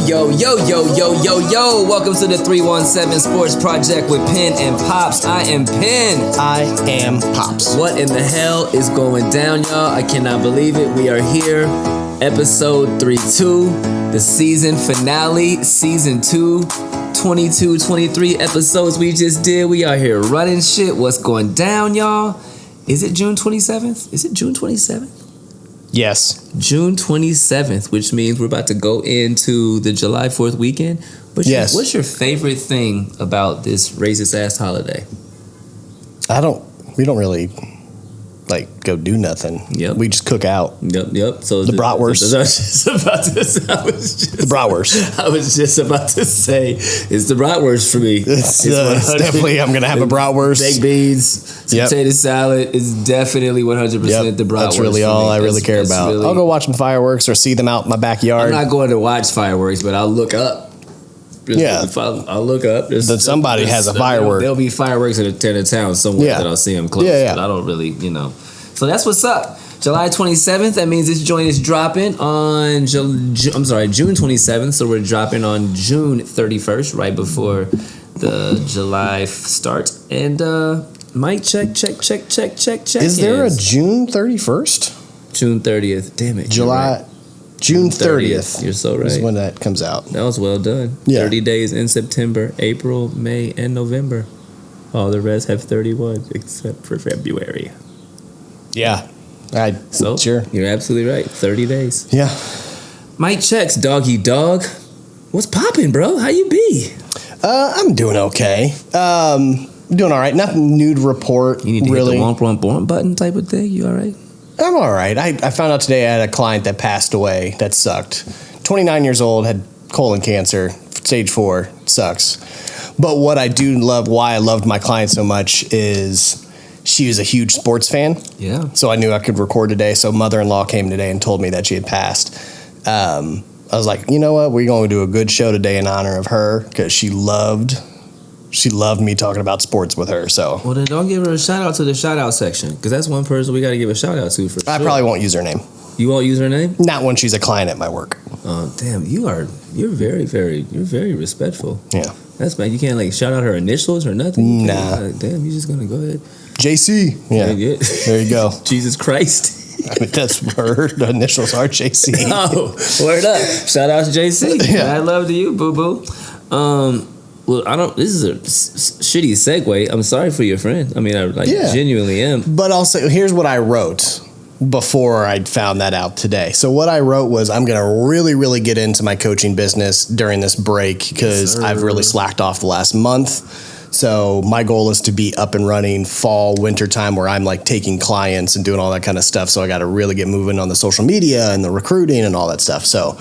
Yo. Welcome to the 317 Sports Project with Penn and Pops. I am Penn. I am Pops. What in the hell is going down, y'all? I cannot believe it. We are here. Episode 32. The season finale. Season 2. 22, 23 episodes we just did. We are here running shit. What's going down, y'all? Is it June 27th? Is it June 27th? Yes. June 27th, which means we're about to go into the July 4th weekend. What's your favorite thing about this racist ass holiday? We don't really go do nothing. Yep. We just cook out. Yep. So the bratwurst. I was just about to say it's the bratwurst for me. It's definitely I'm gonna have a bratwurst. Baked beans, potato salad. It's definitely 100% the bratwurst. That's really all I really care about. I'll go watch some fireworks or see them out in my backyard. I'm not going to watch fireworks, but I'll look up. I'll look up. That somebody has a firework. There'll be fireworks in a town somewhere that I'll see them close. Yeah. But I don't really, So that's what's up. July 27th. That means this joint is dropping on June 27th. So we're dropping on June 31st, right before the July start. And mic check. Is there a June 31st? June 30th. Damn it. July. June 30th. You're so right. Is when that comes out. That was well done. Yeah. 30 days in September, April, May, and November. All the rest have 31 except for February. Yeah. Sure. You're absolutely right. 30 days. Yeah. Mike checks, doggy dog. What's poppin', bro? How you be? I'm doing okay. Doing all right. Nothing new to report. You need to really. hit the womp button type of thing. You all right? I'm all right. I found out today I had a client that passed away. That sucked. 29 years old, had colon cancer, stage 4. Sucks. But what I do love, why I loved my client so much is she was a huge sports fan. Yeah. So I knew I could record today. So mother-in-law came today and told me that she had passed. I was like, you know what? We're going to do a good show today in honor of her because she loved me talking about sports with her. So well, then don't give her a shout out to the shout out section because that's one person we got to give a shout out to for sure. I probably won't use her name. You won't use her name? Not when she's a client at my work. Oh, damn! You're very respectful. Yeah, that's bad. You can't shout out her initials or nothing. Nah. Damn, you're just gonna go ahead. JC. Yeah. There you go. Jesus Christ. I mean, that's her. The initials are JC. Oh, word up! Shout out to JC. Yeah. I love to you, boo boo. Well, this is a shitty segue. I'm sorry for your friend. I mean, I genuinely am. But also, here's what I wrote before I found that out today. So what I wrote was, I'm going to really, really get into my coaching business during this break because I've really slacked off the last month. So my goal is to be up and running fall, winter time where I'm taking clients and doing all that kind of stuff. So I got to really get moving on the social media and the recruiting and all that stuff. So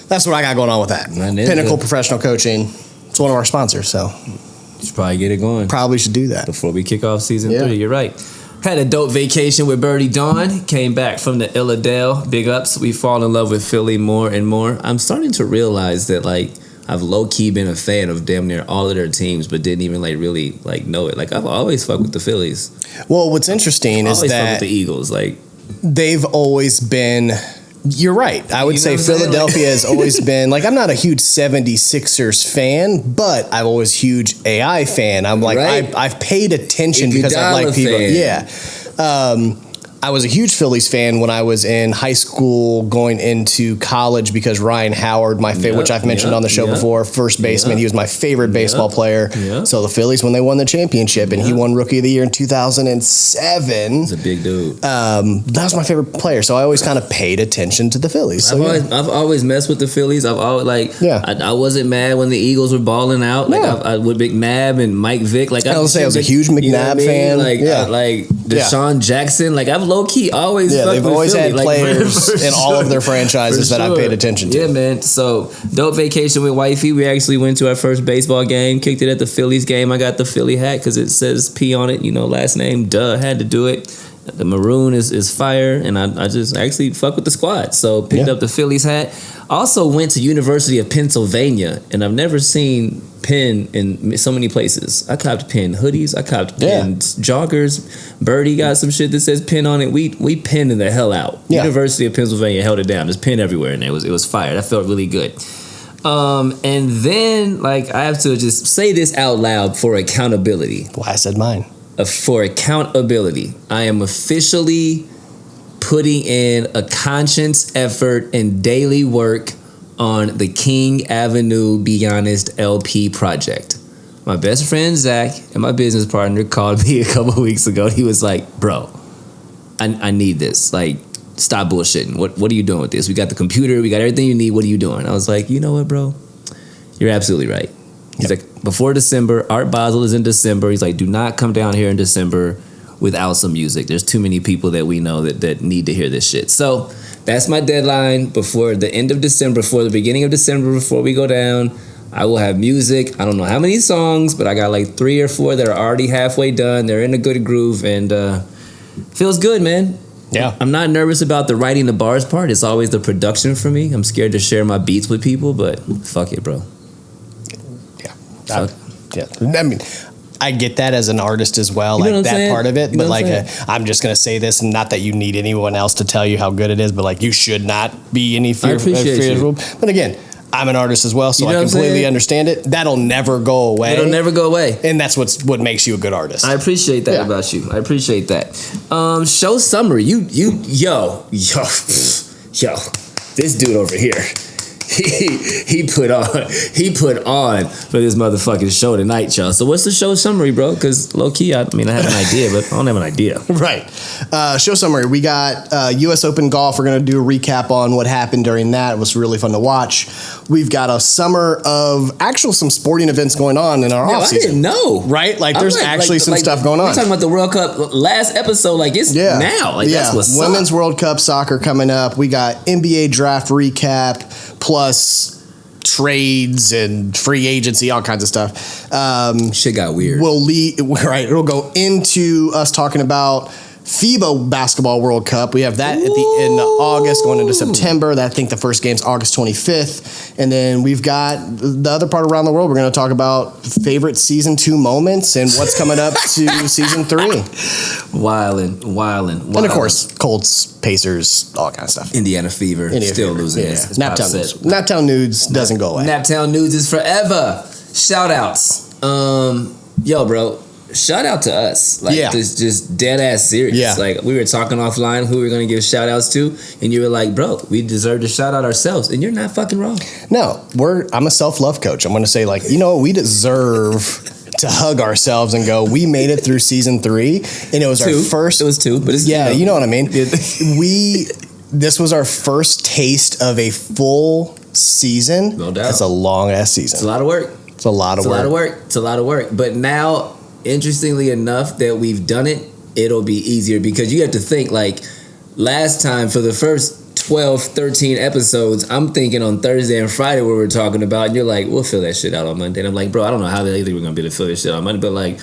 that's what I got going on with that. Pinnacle Professional Coaching. It's one of our sponsors, so you should probably get it going. Probably should do that before we kick off season 3. You're right. Had a dope vacation with Birdie Dawn. Came back from the Illadale. Big ups. We fall in love with Philly more and more. I'm starting to realize that I've low key been a fan of damn near all of their teams, but didn't even really know it. I've always fucked with the Phillies. Well, what's interesting is that fuck with the Eagles. They've always been. You're right. I would say Philadelphia has always been I'm not a huge 76ers fan, but I'm always huge AI fan. I'm I've paid attention because I like people. Fan. Yeah. I was a huge Phillies fan when I was in high school going into college because Ryan Howard, my favorite, which I've mentioned on the show before, first baseman, he was my favorite baseball player. Yeah. So the Phillies, when they won the championship and he won Rookie of the Year in 2007. He's a big dude. That was my favorite player. So I always kind of paid attention to the Phillies. So I've always messed with the Phillies. I've always I wasn't mad when the Eagles were balling out. I with McNabb and Mike Vick. I was a huge McNabb fan. Deshaun Jackson. I've low key always they've always had players in all of their franchises that I paid attention to. Yeah, man. So dope vacation with wifey. We actually went to our first baseball game. Kicked it at the Phillies game. I got the Philly hat because it says P on it. Last name. Duh, had to do it. The maroon is fire, and I just actually fuck with the squad. So picked up the Phillies hat. Also went to University of Pennsylvania, and I've never seen Penn in so many places. I copped Penn hoodies. I copped Penn joggers. Birdie got some shit that says Penn on it. We pinned the hell out. University of Pennsylvania held it down. There's Penn everywhere, and it was fire. That felt really good. And then, like, I have to just say this out loud for accountability. Why I said mine. For accountability, I am officially putting in a conscious effort and daily work on the King Avenue Be Honest LP project. My best friend Zach and my business partner called me a couple of weeks ago. He was like, bro, I need this. Like, stop bullshitting. What are you doing with this? We got the computer. We got everything you need. What are you doing? I was like, you know what, bro? You're absolutely right. He's like, before December, Art Basel is in December. He's like, do not come down here in December without some music. There's too many people that we know that need to hear this shit. So that's my deadline. Before the end of December, before the beginning of December, before we go down, I will have music. I don't know how many songs, but I got like 3 or 4 that are already halfway done. They're in a good groove, and feels good, man. Yeah. I'm not nervous about the writing the bars part. It's always the production for me. I'm scared to share my beats with people, but fuck it, bro. Yeah. I mean, I get that as an artist as well, you know like that saying? part of it. You But know like, I'm just gonna say this, not that you need anyone else to tell you how good it is, but like, you should not be any fearful. But again, I'm an artist as well, so I completely understand it. That'll never go away. It'll never go away, and that's what makes you a good artist. I appreciate that about you. I appreciate that. Show summary. Yo. This dude over here. He put on for this motherfucking show tonight, y'all. So what's the show summary, bro? Because low key, I have an idea, but I don't have an idea. Right. Show summary. We got U.S. Open golf. We're going to do a recap on what happened during that. It was really fun to watch. We've got a summer of some sporting events going on in our offseason. I didn't know. Right? Like, there's some stuff going on. We're talking about the World Cup last episode. Like, it's now. Like, that's what's Women's up. World Cup soccer coming up. We got NBA draft recap, plus trades and free agency, all kinds of stuff. Shit got weird. It'll go into us talking about FIBA Basketball World Cup. We have that at the end of August, going into September. I think the first game's August 25th. And then we've got the other part around the world. We're going to talk about favorite season 2 moments and what's coming up to season 3. Wildin'. And of course, Colts, Pacers, all kind of stuff. Indiana Fever. Still losing. Yeah. Naptown Nudes doesn't go away. Naptown Nudes is forever. Shoutouts. Yo, bro. Shout out to us. Like, just dead ass serious. Yeah. Like, we were talking offline who we were going to give shout outs to, and you were like, bro, we deserve to shout out ourselves. And you're not fucking wrong. No, I'm a self-love coach. I'm going to say, like, we deserve to hug ourselves and go, we made it through season 3, and it was our first. It was 2, but it's you know what I mean. This was our first taste of a full season. No doubt. It's a long ass season. It's a lot of work. It's a lot of work. But now, interestingly enough, that we've done it, it'll be easier, because you have to think, like, last time for the first 12, 13 episodes, I'm thinking on Thursday and Friday what we're talking about, and you're like, we'll fill that shit out on Monday. And I'm like, bro, I don't know how the hell we're going to be able to fill this shit out on Monday, but like,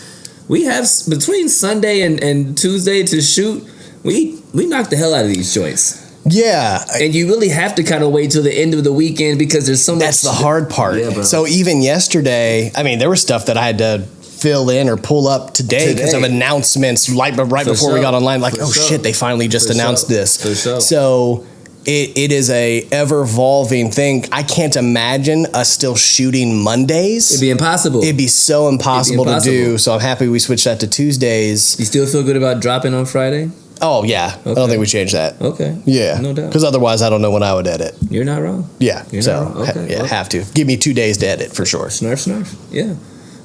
we have between Sunday and Tuesday to shoot, we knock the hell out of these joints. Yeah. And you really have to kind of wait till the end of the weekend, because there's so much. That's the hard part. Yeah, so even yesterday, I mean, there was stuff that I had to fill in or pull up today because of announcements right before we got online. Like, shit, they finally just announced this. So it is a ever-evolving thing. I can't imagine us still shooting Mondays. It'd be impossible. It'd be so impossible to do. So I'm happy we switched that to Tuesdays. You still feel good about dropping on Friday? Oh, yeah. Okay. I don't think we changed that. Okay. Yeah. No doubt. Because otherwise, I don't know when I would edit. You're not wrong. Yeah. You're not wrong. Okay. Have to. Give me 2 days to edit for sure. Snarf. Yeah.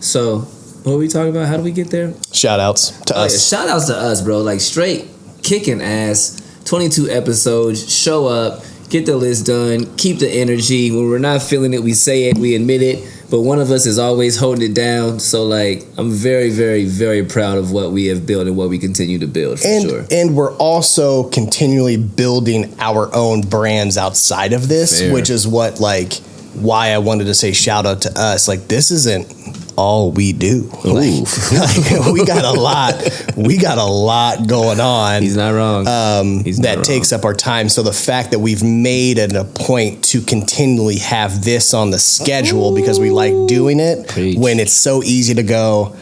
So, what are we talking about? How do we get there? Shout outs to us. Yeah, shout outs to us, bro. Like, straight kicking ass. 22 episodes. Show up. Get the list done. Keep the energy. When we're not feeling it, we say it. We admit it. But one of us is always holding it down. So, like, I'm very, very, very proud of what we have built and what we continue to build, for sure. And we're also continually building our own brands outside of this, which is what, like, why I wanted to say shout out to us. Like, this isn't all we do. Like, we got a lot going on. He's not wrong. That takes up our time. So the fact that we've made it a point to continually have this on the schedule because we like doing it when it's so easy to go,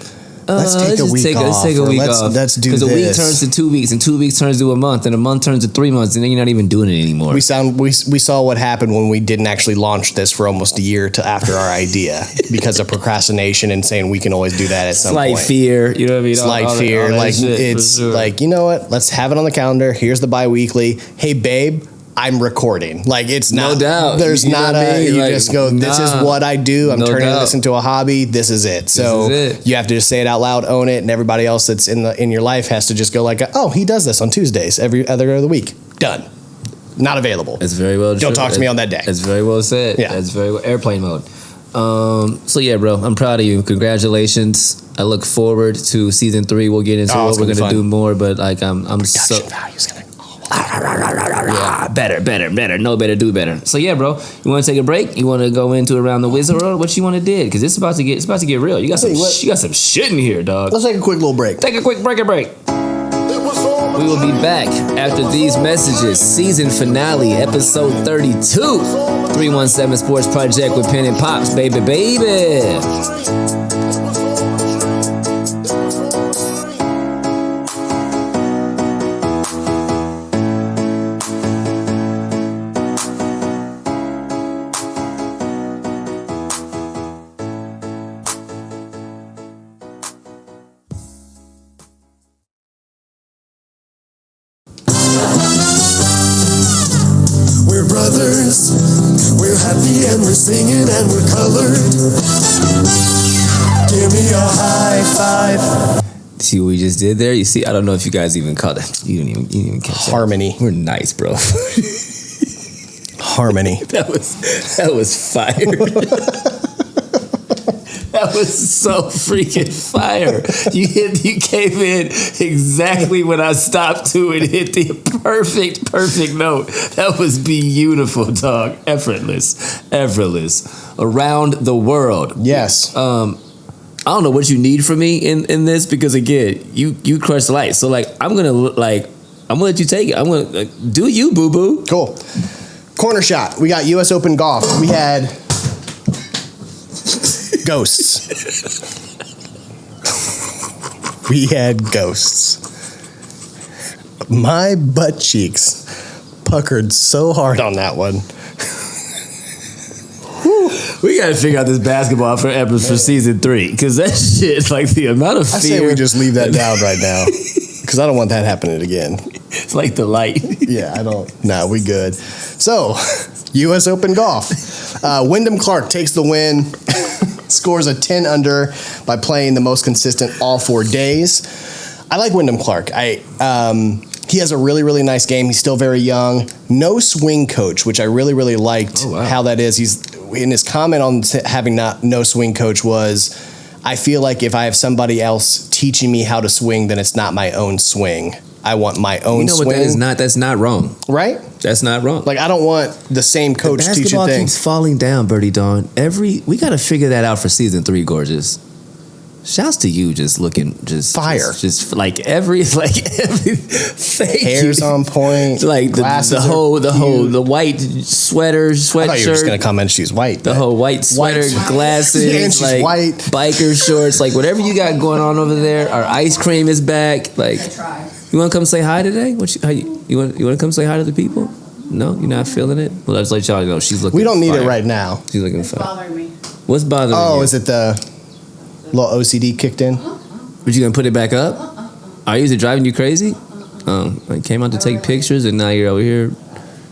let's take a week off. Let's take a week off. Let's do this. Because a week turns to 2 weeks, and 2 weeks turns to a month, and a month turns to 3 months, and then you're not even doing it anymore. We saw what happened when we didn't actually launch this for almost a year to after our idea because of procrastination and saying we can always do that at some point. Slight fear, you know what I mean? Slight fear. Like, it's like, you know what? Let's have it on the calendar. Here's the bi-weekly. Hey, babe, I'm recording. Like, it's not, no doubt. There's you not a, you like, just go, this is what I do. I'm turning this into a hobby. This is it. So you have to just say it out loud, own it, and everybody else that's in your life has to just go like, oh, he does this on Tuesdays every other the week. Done. Not available. It's very well. Don't talk to me on that day. That's very well said. Yeah. That's very well. Airplane mode. So yeah, bro, I'm proud of you. Congratulations. I look forward to season 3. We'll get into what we're gonna do more, but like I'm so value's gonna yeah, better. Know better, do better. So yeah, bro, you want to take a break? You want to go into Around the Wizard World? What you want to do? Because it's about to get real. You got some shit in here, dog. Let's take a quick little break. Take a quick break. We will be back after these messages. Season finale, episode 32. 317 Sports Project with Pen and Pops, baby. We're brothers, we're happy and we're singing and we're colored. Give me a high five. See what we just did there? You see, I don't know if you guys even caught it. You didn't even catch Harmony. That. We're nice, bro. Harmony. That was fire. That was so freaking fire. You came in exactly when I stopped to and hit the perfect note. That was beautiful, dog. Effortless. Around the world. Yes. I don't know what you need from me in this because again, you crush light. So like I'm gonna let you take it. I'm gonna do you, boo boo. Cool. Corner shot. We got U.S. Open golf. We had ghosts. We had ghosts. My butt cheeks puckered so hard on that one. We gotta figure out this basketball for season 3 because that shit, like the amount of fear. I say we just leave that down right now because I don't want that happening again. It's like the light. Yeah, I don't. No, we good. So, U.S. Open golf. Wyndham Clark takes the win. Scores a 10 under by playing the most consistent all 4 days. I like Wyndham Clark. He has a really, really nice game. He's still very young. No swing coach, which I really, really liked how that is. He's in his comment on having no swing coach was, I feel like if I have somebody else teaching me how to swing, then it's not my own swing. I want my own swing. You know what that is not? That's not wrong. Right? That's not wrong. Like, I don't want the same coach teaching things. Basketball keeps falling down, Birdie Dawn. We got to figure that out for season 3, gorgeous. Shouts to you, just looking fire, just like every thank hair's you. On point, like the white sweater, sweatshirt. I thought you were just gonna comment she's white. The whole white sweater, glasses, and she's like white, biker shorts, like whatever you got going on over there. Our ice cream is back. Like, you want to come say hi today? You want to come say hi to the people? No, you're not feeling it. Well, let's let y'all know she's looking. We don't need fire. it right now. She's looking fire. Bothering me. What's bothering you? Oh, is it the little OCD kicked in? But you gonna put it back up? Are you driving you crazy? I came out to take pictures and now you're over here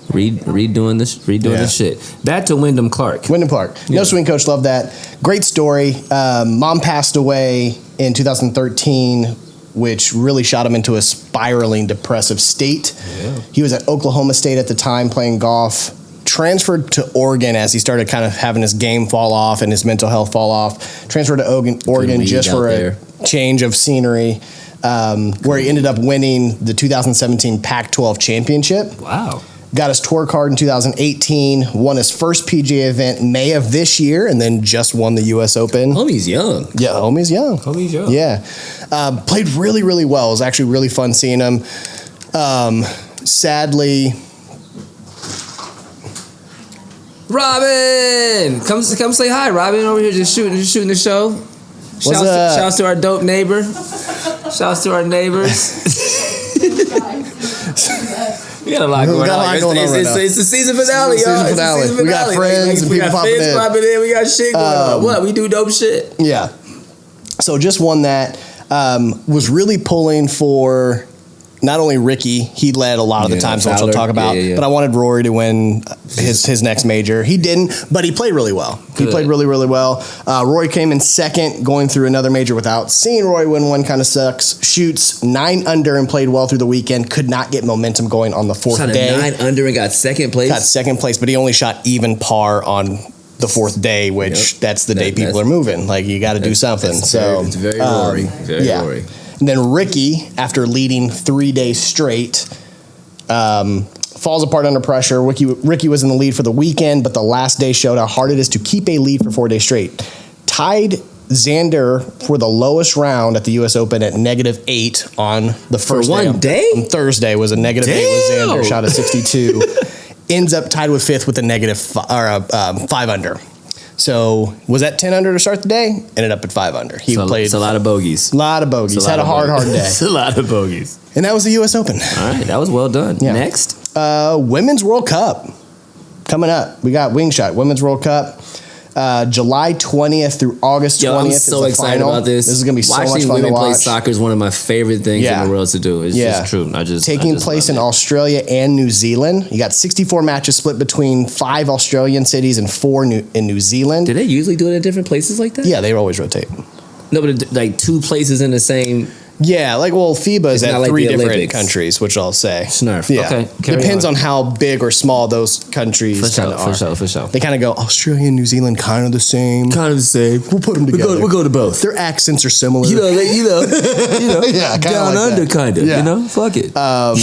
redoing this shit. Back to Wyndham Clark. Wyndham Clark. No swing coach, love that. Great story. Mom passed away in 2013, which really shot him into a spiraling depressive state. Yeah. He was at Oklahoma State at the time playing golf. Transferred to Oregon as he started kind of having his game fall off and his mental health fall off. Transferred to Oregon just for a change of scenery, where he ended up winning the 2017 Pac-12 championship. Wow. Got his tour card in 2018, won his first PGA event May of this year, and then just won the U.S. Open. Homie's young. Yeah, homie's young. Yeah. Played really, really well. It was actually really fun seeing him. Sadly... Robin, come say hi. Robin over here just shooting the show. Shouts to our dope neighbor. Shouts to our neighbors. We got a lot going on. It's the season finale, y'all. Season finale. We got friends and people popping in. We got shit going on. What? We do dope shit. Yeah. So just won that. Was really pulling for not only Ricky, he led a lot of the times, which we'll talk about, but I wanted Rory to win his next major. He didn't, but he played really well. He played really, really well. Rory came in second, going through another major without seeing Rory win one kind of sucks. Shoots 9 under and played well through the weekend. Could not get momentum going on the fourth day. 9 under and got second place? Got second place, but he only shot even par on the fourth day, which that's the day people are moving. Like, you got to do something. So it's very Rory. Very Rory. And then Ricky, after leading 3 days straight, falls apart under pressure. Ricky was in the lead for the weekend, but the last day showed how hard it is to keep a lead for 4 days straight. Tied Xander for the lowest round at the U.S. Open at -8 on the first day. For one day? On Thursday was a -8 with Xander, shot a 62. Ends up tied with fifth with a 5 under. So was at 10 under to start the day. Ended up at 5 under. He played a lot of bogeys. A lot of bogeys. Had a hard day. It's a lot of bogeys. And that was the U.S. Open. All right, that was well done. Yeah. Next, Women's World Cup coming up. We got Wingshot Women's World Cup. July 20th through August 20th. I'm so excited about this. This is going to be so much fun to watch. Watching women play soccer is one of my favorite things in the world to do. It's just true. Taking place in Australia and New Zealand. You got 64 matches split between 5 Australian cities and 4 in New Zealand. Do they usually do it in different places like that? Yeah, they always rotate. No, but like 2 places in the same... Yeah, FIBA is at like 3 different countries, which I'll say. Snurf. Yeah. Okay. Depends on how big or small those countries are. For sure. They kind of go, Australia and New Zealand kind of the same. We'll put them together. We'll go to both. Their accents are similar. You know, yeah, down like under kind of, yeah. Fuck it.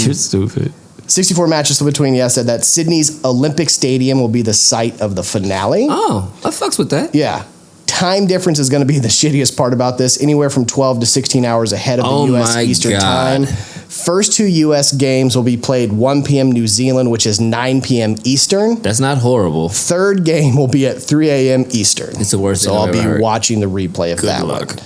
You're stupid. 64 matches between, said that Sydney's Olympic Stadium will be the site of the finale. Oh, I fucks with that. Yeah. Time difference is going to be the shittiest part about this. Anywhere from 12 to 16 hours ahead of the U.S. Eastern Time. First 2 U.S. games will be played 1 p.m. New Zealand, which is 9 p.m. Eastern. That's not horrible. Third game will be at 3 a.m. Eastern. It's the worst thing I've ever heard. Watching the replay of Good that luck. one.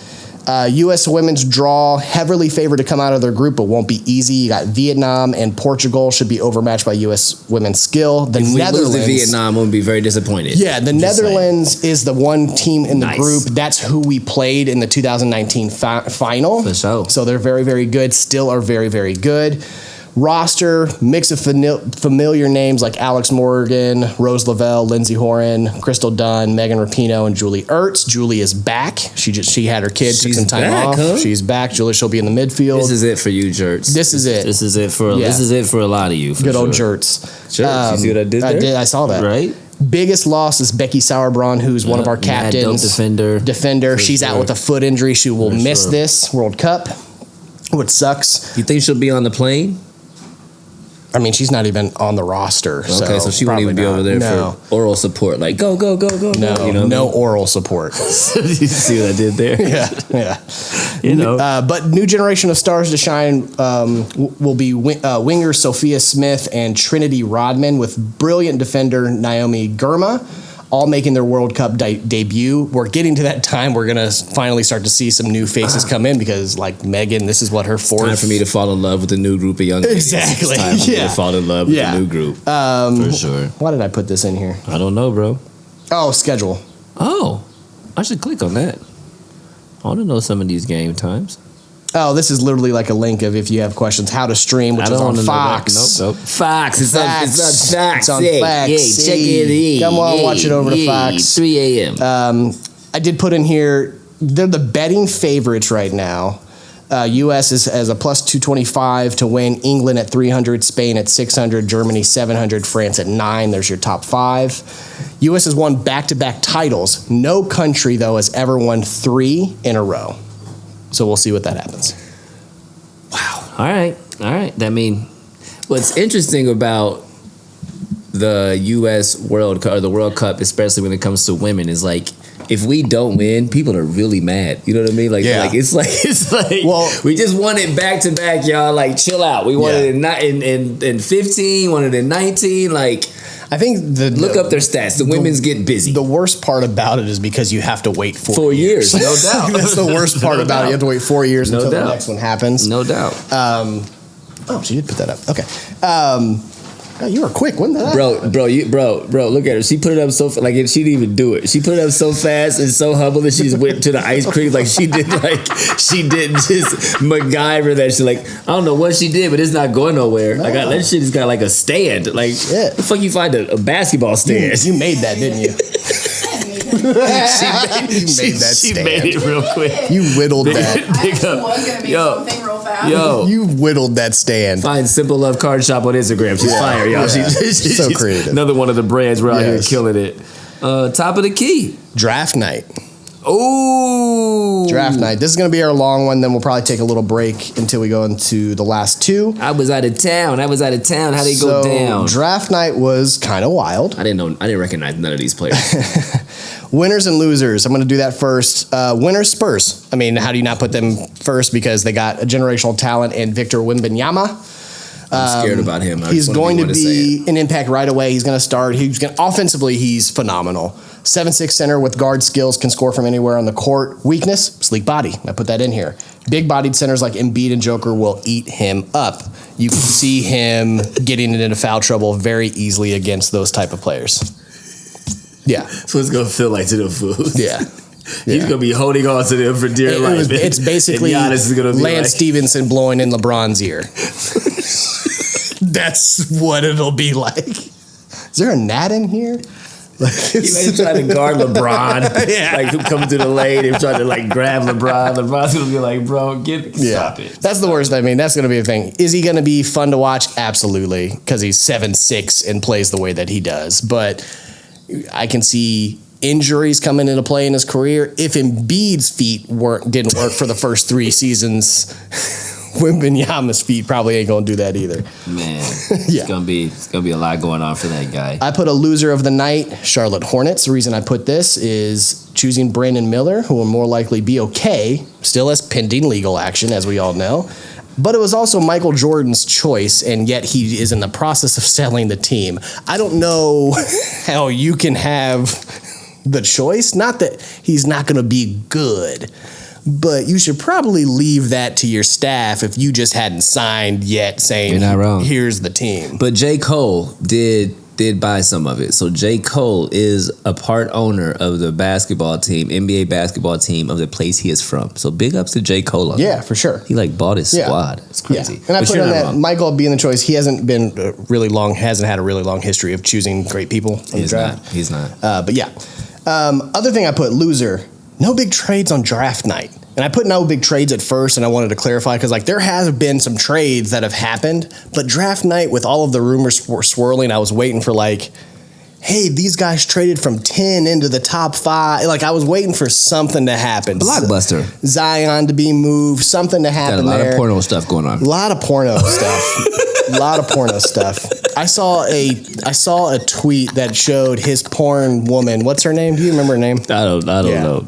U.S. women's draw, heavily favored to come out of their group, but won't be easy. You got Vietnam and Portugal should be overmatched by U.S. women's skill. The Netherlands, we lose to Vietnam, we'll be very disappointed. Yeah, the Netherlands is the one team in the group. That's who we played in the 2019 final. For sure. So they're very, very good. Still are very, very good. Roster, mix of familiar names like Alex Morgan, Rose Lavelle, Lindsey Horan, Crystal Dunn, Megan Rapinoe, and Julie Ertz. Julie is back. She had her kid, took some time off. Huh? She's back. Julie, she'll be in the midfield. This is it for you, Jerts. This is it. This is it for a lot of you. Good old Jerts. Jerts. You see what I did there? I saw that. Right? Biggest loss is Becky Sauerbrunn, who's one of our captains. Defender. She's out with a foot injury. She will miss this World Cup, which sucks. You think she'll be on the plane? I mean, she's not even on the roster. Okay, so she won't even be over there for oral support. Like, go. No, no oral support. You see what I did there? Yeah. But new generation of stars to shine will be wingers Sophia Smith and Trinity Rodman with brilliant defender Naomi Girma, all making their World Cup debut. We're getting to that time. We're going to finally start to see some new faces come in because, like Megan, this is what her fourth. Time for me to fall in love with a new group of young ladies. Exactly. It's time for me to fall in love with a new group. For sure. Why did I put this in here? I don't know, bro. Oh, schedule. Oh, I should click on that. I want to know some of these game times. Oh, this is literally like a link of if you have questions, how to stream, which is on Fox. Nope. Fox. It's on Fox. It's on Fox. Check it. Come on, watch it over to Fox. 3 a.m. I did put in here, they're the betting favorites right now. U.S. is as a plus 225 to win. England at 300, Spain at 600, Germany 700, France at 9. There's your top 5. U.S. has won back-to-back titles. No country, though, has ever won 3 in a row. So we'll see what that happens. Wow. All right. I mean, what's interesting about the U.S. World Cup, or the World Cup, especially when it comes to women, is like, if we don't win, people are really mad. You know what I mean? Like it's like well, we just won it back to back, y'all. Like, chill out. We won it in 15, won it in 19. Like, I think Look up their stats. The women's get busy. The worst part about it is because you have to wait 4 years. No doubt. That's the worst part about it. You have to wait 4 years until the next one happens. No doubt. She did put that up. Okay. Oh, you were quick. When did that happen? Bro, look at her. She put it up so she didn't even do it. She put it up so fast and so humble that she just went to the ice cream she didn't just MacGyver that. She I don't know what she did, but it's not going nowhere. No. That shit has got a stand. The fuck you find a basketball stand? You made that, didn't you? She made it real quick. You whittled that. I actually was gonna make something real fast. You whittled that stand. Find Simple Love Card Shop on Instagram. She's fire, y'all. Yeah. She's So creative. Another one of the brands. We're out here killing it. Top of the key. Draft night. Ooh. Draft night. This is going to be our long one. Then we'll probably take a little break until we go into the last two. I was out of town. How'd they go down? Draft night was kind of wild. I didn't recognize none of these players. Winners and losers. I'm going to do that first. Winners, Spurs. I mean, how do you not put them first? Because they got a generational talent in Victor Wembanyama. I'm scared about him. He's going to be an impact right away. He's going to start. Offensively, he's phenomenal. 7'6" center with guard skills, can score from anywhere on the court. Weakness, sleek body. I put that in here. Big-bodied centers like Embiid and Joker will eat him up. You can see him getting into foul trouble very easily against those type of players. Yeah. So it's going to feel like to the fools. Yeah. He's going to be holding on to them for dear life. It's basically Giannis is gonna be Lance Stevenson blowing in LeBron's ear. That's what it'll be like. Is there a gnat in here? He's trying to guard LeBron. Yeah. Coming to the lane and trying to grab LeBron. LeBron's going to be like, bro, stop it. That's the worst. I mean, that's going to be a thing. Is he going to be fun to watch? Absolutely. Because he's 7'6" and plays the way that he does. But I can see injuries coming into play in his career. If Embiid's feet didn't work for the first 3 seasons, Wembanyama's feet probably ain't gonna do that either. Man, it's gonna be a lot going on for that guy. I put a loser of the night, Charlotte Hornets. The reason I put this is choosing Brandon Miller, who will more likely be okay, still has pending legal action, as we all know. But it was also Michael Jordan's choice, and yet he is in the process of selling the team. I don't know how you can have the choice. Not that he's not going to be good, but you should probably leave that to your staff if you just hadn't signed yet saying, you're not wrong. Here's the team. But J. Cole did buy some of it. So J. Cole is a part owner of the basketball team, NBA basketball team of the place he is from. So big ups to J. Cole on that. For sure. He bought his squad. It's crazy. Yeah. And I put in that Michael being the choice. He hasn't had a really long history of choosing great people in the draft. He's not. But yeah. Other thing I put, loser, no big trades on draft night. And I put no big trades at first, and I wanted to clarify because there have been some trades that have happened, but draft night with all of the rumors swirling, I was waiting for hey, these guys traded from 10 into the top 5. I was waiting for something to happen. Blockbuster. Zion to be moved, something to happen there. Got a lot of porno stuff going on. A lot of porno stuff. I saw a tweet that showed his porn woman. What's her name? Do you remember her name? I don't know.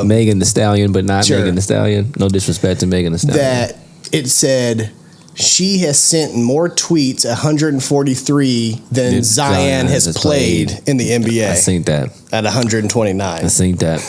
Megan Thee Stallion, but not Megan Thee Stallion. No disrespect to Megan Thee Stallion. That it said she has sent more tweets, 143, than Zion has played in the NBA. I seen that. At 129. I seen that.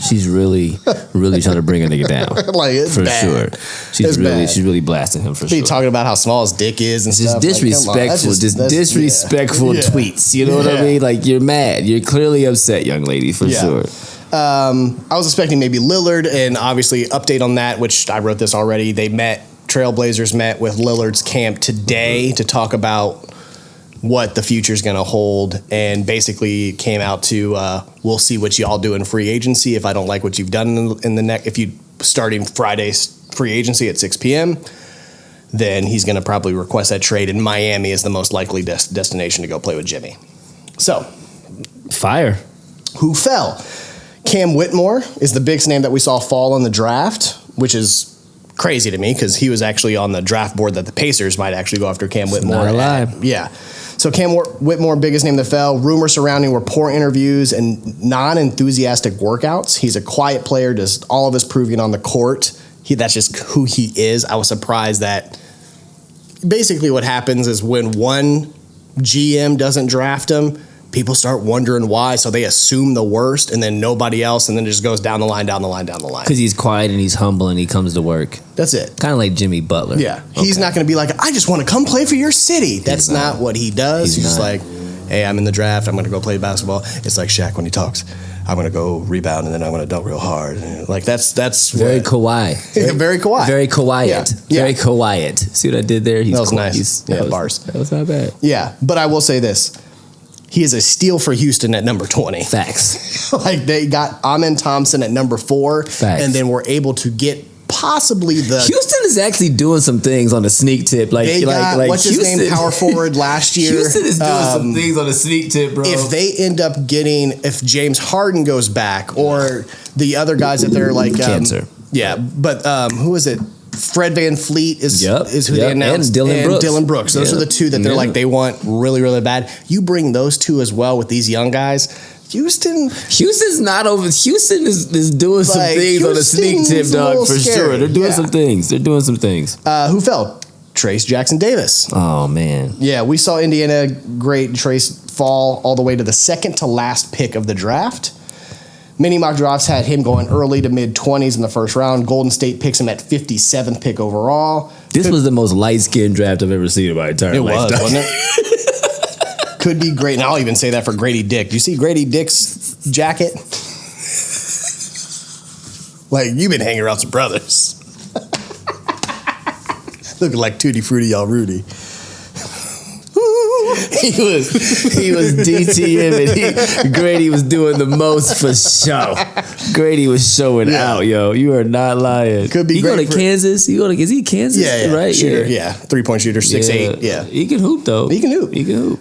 She's really trying to bring a nigga down. It's for bad. Sure. She's really blasting him for sure. Talking about how small his dick is and stuff. Disrespectful. Disrespectful tweets. You know what I mean? You're mad. You're clearly upset, young lady, for sure. I was expecting maybe Lillard, and obviously update on that, which I wrote this already. Trailblazers met with Lillard's camp today to talk about what the future is going to hold, and basically came out to we'll see what y'all do in free agency. If I don't like what you've done in the next, if you starting Friday's free agency at 6 p.m., then he's going to probably request that trade, and Miami is the most likely destination to go play with Jimmy. So, fire. Who fell? Cam Whitmore is the biggest name that we saw fall in the draft, which is crazy to me because he was actually on the draft board that the Pacers might actually go after Cam Whitmore. Not alive. Yeah. So Cam Whitmore, biggest name that fell. Rumors surrounding were poor interviews and non-enthusiastic workouts. He's a quiet player, does all of his proving on the court. That's just who he is. I was surprised that basically what happens is when one GM doesn't draft him. People start wondering why, so they assume the worst, and then nobody else, and then it just goes down the line. Because he's quiet and he's humble and he comes to work. That's it. Kind of like Jimmy Butler. Yeah. He's not going to be like, I just want to come play for your city. That's not what he does. He's just like, hey, I'm in the draft. I'm going to go play basketball. It's like Shaq when he talks. I'm going to go rebound, and then I'm going to dunk real hard. Like, that's very Kawhi. Very Kawhi. Very quiet. Yeah. Very quiet. See what I did there? That was nice. Bars. That was not bad. Yeah. But I will say this. He is a steal for Houston at number 20. Facts. Like, they got Amen Thompson at number 4. Facts. And then were able to get possibly the... Houston is actually doing some things on the sneak tip. Like, they got, like what's his name, power forward last year. Houston is doing some things on the sneak tip, bro. If they end up getting... If James Harden goes back, or the other guys that they're like... Cancer. Yeah, but who is it? Fred Van Fleet is who they announced. And Dylan Brooks. Those are the two that they're like, they want really, really bad. You bring those two as well with these young guys. Houston's not over. Houston is doing some things on the sneak tip, dog, for sure. They're doing some things. Who fell? Trace Jackson Davis. Oh, man. Yeah, we saw Indiana great Trace fall all the way to the second to last pick of the draft. Many mock drafts had him going early to mid-20s in the first round. Golden State picks him at 57th pick overall. This was the most light-skinned draft I've ever seen in my entire life. It was, wasn't it? Could be great. And I'll even say that for Grady Dick. Do you see Grady Dick's jacket? Like, you've been hanging around some brothers. Looking like Tutti Frutti, y'all Rudy. He was DTM and Grady was doing the most for show. Grady was showing out, yo. You are not lying. Could be. You go to Kansas? Is he Kansas? Yeah, right. Shooter, yeah. 3-point shooter, 6'8". Yeah, he can hoop though. He can hoop.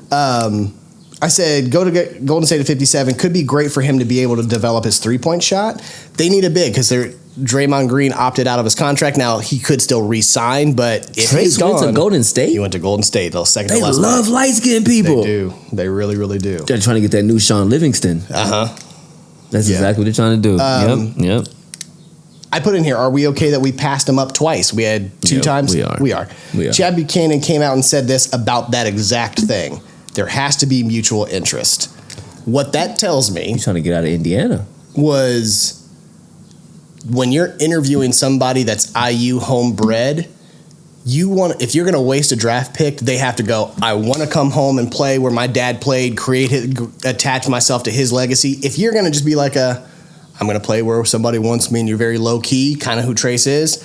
I said go to Golden State at 57. Could be great for him to be able to develop his 3-point shot. They need a big because Draymond Green opted out of his contract. Now he could still re-sign, but if he's gone, went to Golden State. He went to Golden State. They'll second. They love light-skinned people. They do. They really, really do. They're trying to get that new Sean Livingston. That's exactly what they're trying to do. Yep. I put in here, are we okay that we passed him up twice? We had 2 times? We are. Chad Buchanan came out and said this about that exact thing. There has to be mutual interest. What that tells me... He's trying to get out of Indiana. ...was when you're interviewing somebody that's IU homebred, if you're going to waste a draft pick, they have to go, I want to come home and play where my dad played, attach myself to his legacy. If you're going to just be like I'm going to play where somebody wants me and you're very low-key, kind of who Trace is,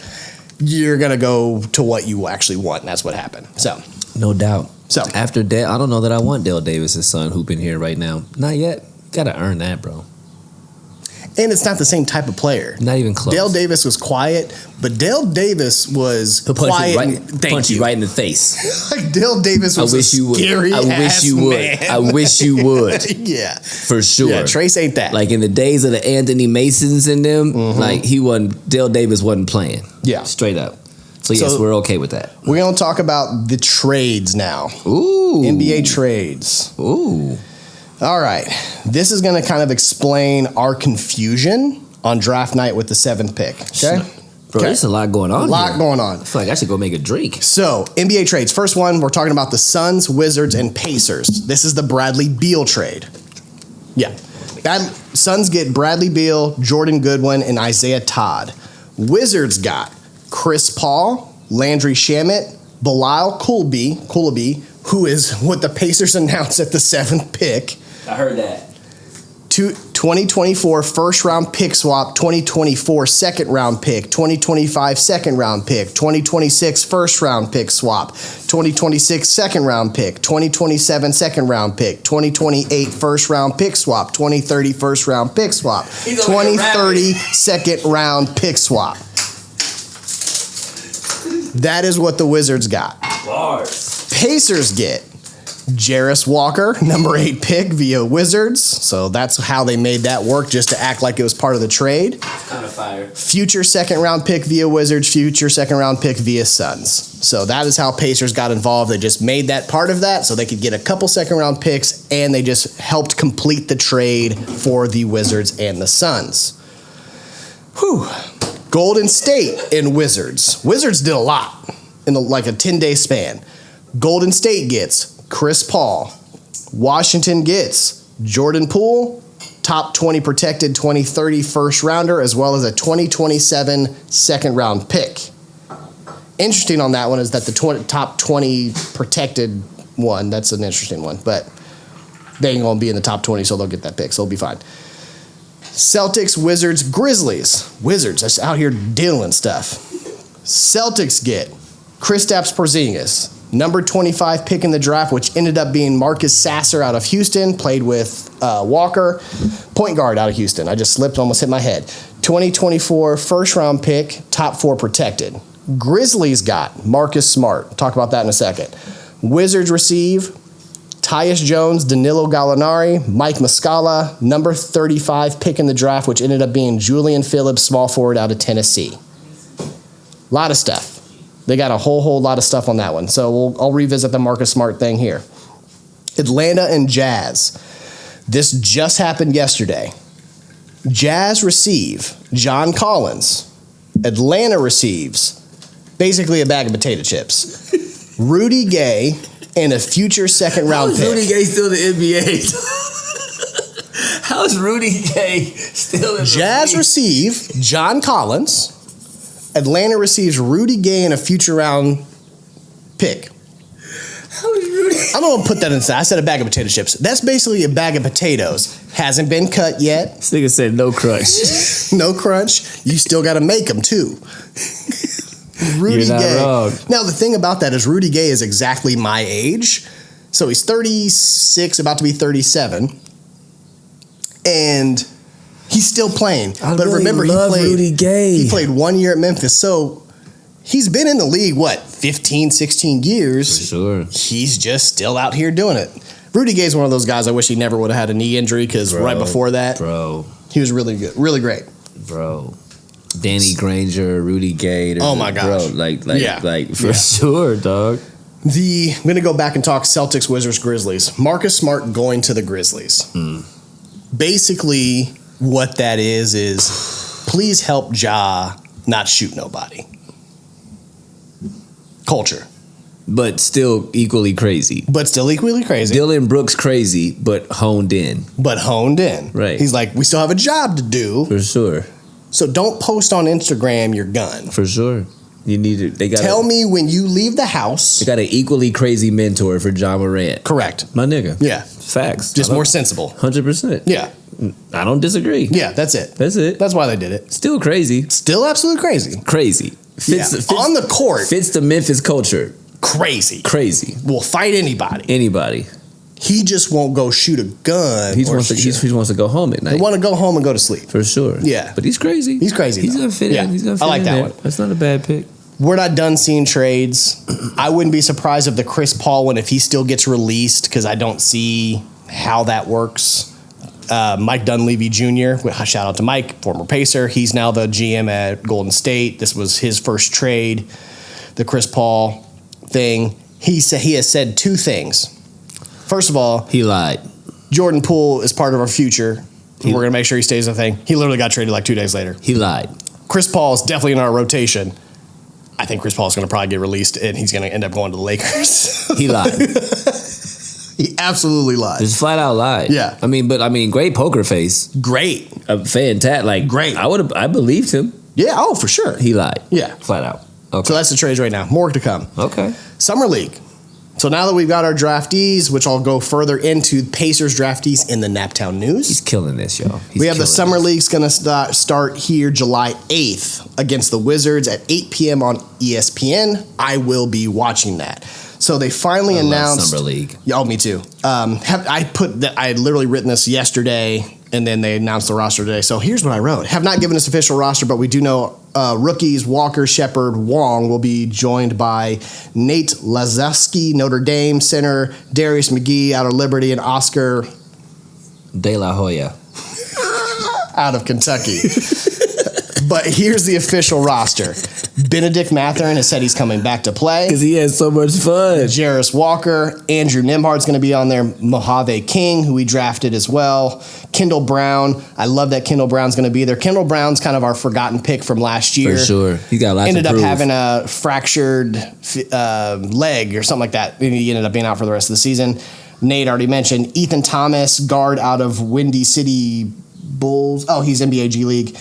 you're going to go to what you actually want, and that's what happened. So, no doubt. So after Dale, I don't know that I want Dale Davis' son hooping here right now. Not yet. Got to earn that, bro. And it's not the same type of player. Not even close. Dale Davis was quiet, but Dale Davis was quiet. Punch you right in the face. Like Dale Davis was scary ass man. I wish you would. Yeah. For sure. Yeah, Trace ain't that. Like in the days of the Anthony Masons and them, like Dale Davis wasn't playing. Yeah. Straight up. So yes, we're okay with that. We're going to talk about the trades now. Ooh. NBA trades. Ooh. All right. This is going to kind of explain our confusion on draft night with the 7th pick. Okay? Bro, there's a lot going on. Going on. I feel like I should go make a drake. So, NBA trades. First one, we're talking about the Suns, Wizards, and Pacers. This is the Bradley Beal trade. Yeah. Suns get Bradley Beal, Jordan Goodwin, and Isaiah Todd. Wizards got Chris Paul, Landry Shamet, Bilal Coulibaly, who is what the Pacers announced at the 7th pick. I heard that. 2024 first-round pick swap, 2024 second-round pick, 2025 second-round pick, 2026 first-round pick swap, 2026 second-round pick, 2027 second-round pick, 2028 first-round pick swap, 2030 first-round pick swap, 2030 second-round pick swap. That is what the Wizards got. Bars. Pacers get Jarris Walker, number 8 pick via Wizards. So that's how they made that work, just to act like it was part of the trade. It's kind of fire. Future second-round pick via Wizards, future second-round pick via Suns. So that is how Pacers got involved. They just made that part of that so they could get a couple second-round picks, and they just helped complete the trade for the Wizards and the Suns. Whew. Golden State and Wizards. Wizards did a lot in like a 10-day span. Golden State gets Chris Paul. Washington gets Jordan Poole, top 20 protected 2030 first rounder, as well as a 2027 second round pick. Interesting on that one is that the top 20 protected one, that's an interesting one, but they ain't going to be in the top 20, so they'll get that pick, so they'll be fine. Celtics, Wizards, Grizzlies. Wizards, that's out here dealing stuff. Celtics get Kristaps Porzingis, number 25 pick in the draft, which ended up being Marcus Sasser out of Houston, played with Walker, point guard out of Houston. I just slipped, almost hit my head. 2024 first round pick, top 4 protected. Grizzlies got Marcus Smart. Talk about that in a second. Wizards receive Tyus Jones, Danilo Gallinari, Mike Muscala, number 35 pick in the draft, which ended up being Julian Phillips, small forward out of Tennessee. A lot of stuff. They got a whole lot of stuff on that one. So I'll revisit the Marcus Smart thing here. Atlanta and Jazz. This just happened yesterday. Jazz receive John Collins. Atlanta receives basically a bag of potato chips. Rudy Gay and a future second round pick. Rudy Gay still in the NBA? How's Rudy Gay still in the Jazz league? receive John Collins. Atlanta receives Rudy Gay and a future round pick. How is Rudy? I'm going to put that inside. I said a bag of potato chips. That's basically a bag of potatoes. Hasn't been cut yet. This nigga said no crunch. No crunch. You still got to make them too. Rudy You're not Gay. wrong. Now, the thing about that is Rudy Gay is exactly my age. So he's 36, about to be 37. And he's still playing. I But really remember, love Rudy Gay. He played 1 year at Memphis. So he's been in the league, 15, 16 years. For sure. He's just still out here doing it. Rudy Gay's one of those guys I wish he never would have had a knee injury because right before that, he was really good, really great. Bro. Danny Granger, Rudy Gay. Oh my gosh. Bro, for sure, dog. I'm going to go back and talk Celtics, Wizards, Grizzlies. Marcus Smart going to the Grizzlies. Basically, what that is please help Ja not shoot nobody. Culture. But still equally crazy. Dylan Brooks crazy, but honed in. Right. He's like, we still have a job to do. For sure. So don't post on Instagram your gun. For sure. You need to. They got. Tell me when you leave the house. They got an equally crazy mentor for Ja Morant. Correct. My nigga. Yeah. Facts. Just more sensible. 100%. Yeah. I don't disagree. Yeah, that's it. That's why they did it. Still crazy. Still absolutely crazy. Fits on the court. Fits the Memphis culture. Crazy. Will fight anybody. He just won't go shoot a gun. He wants to go home at night. He want to go home and go to sleep. For sure. Yeah. But he's crazy. He's crazy. He's going to fit in. He's going to fit I like in that there. one. That's not a bad pick. We're not done seeing trades. I wouldn't be surprised if the Chris Paul one, if he still gets released, because I don't see how that works. Mike Dunleavy Jr., shout out to Mike, former Pacer. He's now the GM at Golden State. This was his first trade, the Chris Paul thing. He has said two things. First of all, he lied. Jordan Poole is part of our future. We're going to make sure he stays a thing. He literally got traded like 2 days later. He lied. Chris Paul is definitely in our rotation. I think Chris Paul is going to probably get released, and he's going to end up going to the Lakers. He lied. He absolutely lied. Just flat out lied. Yeah. I mean, great poker face. Great. Fantastic. Great. I believed him. Yeah. Oh, for sure. He lied. Yeah. Flat out. Okay. So that's the trades right now. More to come. Okay. Summer League. So now that we've got our draftees, which I'll go further into Pacers draftees in the Naptown news. He's killing this, y'all. We have the Summer League's going to start here July 8th against the Wizards at 8 p.m. on ESPN. I will be watching that. So they finally announced Summer League. Oh, me too. I had literally written this yesterday, and then they announced the roster today. So here's what I wrote. Have not given us official roster, but we do know rookies Walker, Shepard, Wong will be joined by Nate Lazuski, Notre Dame center, Darius McGee out of Liberty, and Oscar De La Hoya out of Kentucky. But here's the official roster. Benedict Mathurin has said he's coming back to play. Because he has so much fun. Jarris Walker, Andrew Nembhard's going to be on there. Mojave King, who we drafted as well. Kendall Brown. I love that Kendall Brown's going to be there. Kendall Brown's kind of our forgotten pick from last year. For sure. He got lots Ended to up prove. having a fractured leg or something like that. He ended up being out for the rest of the season. Nate already mentioned. Ethan Thomas, guard out of Windy City Bulls. Oh, he's NBA G League.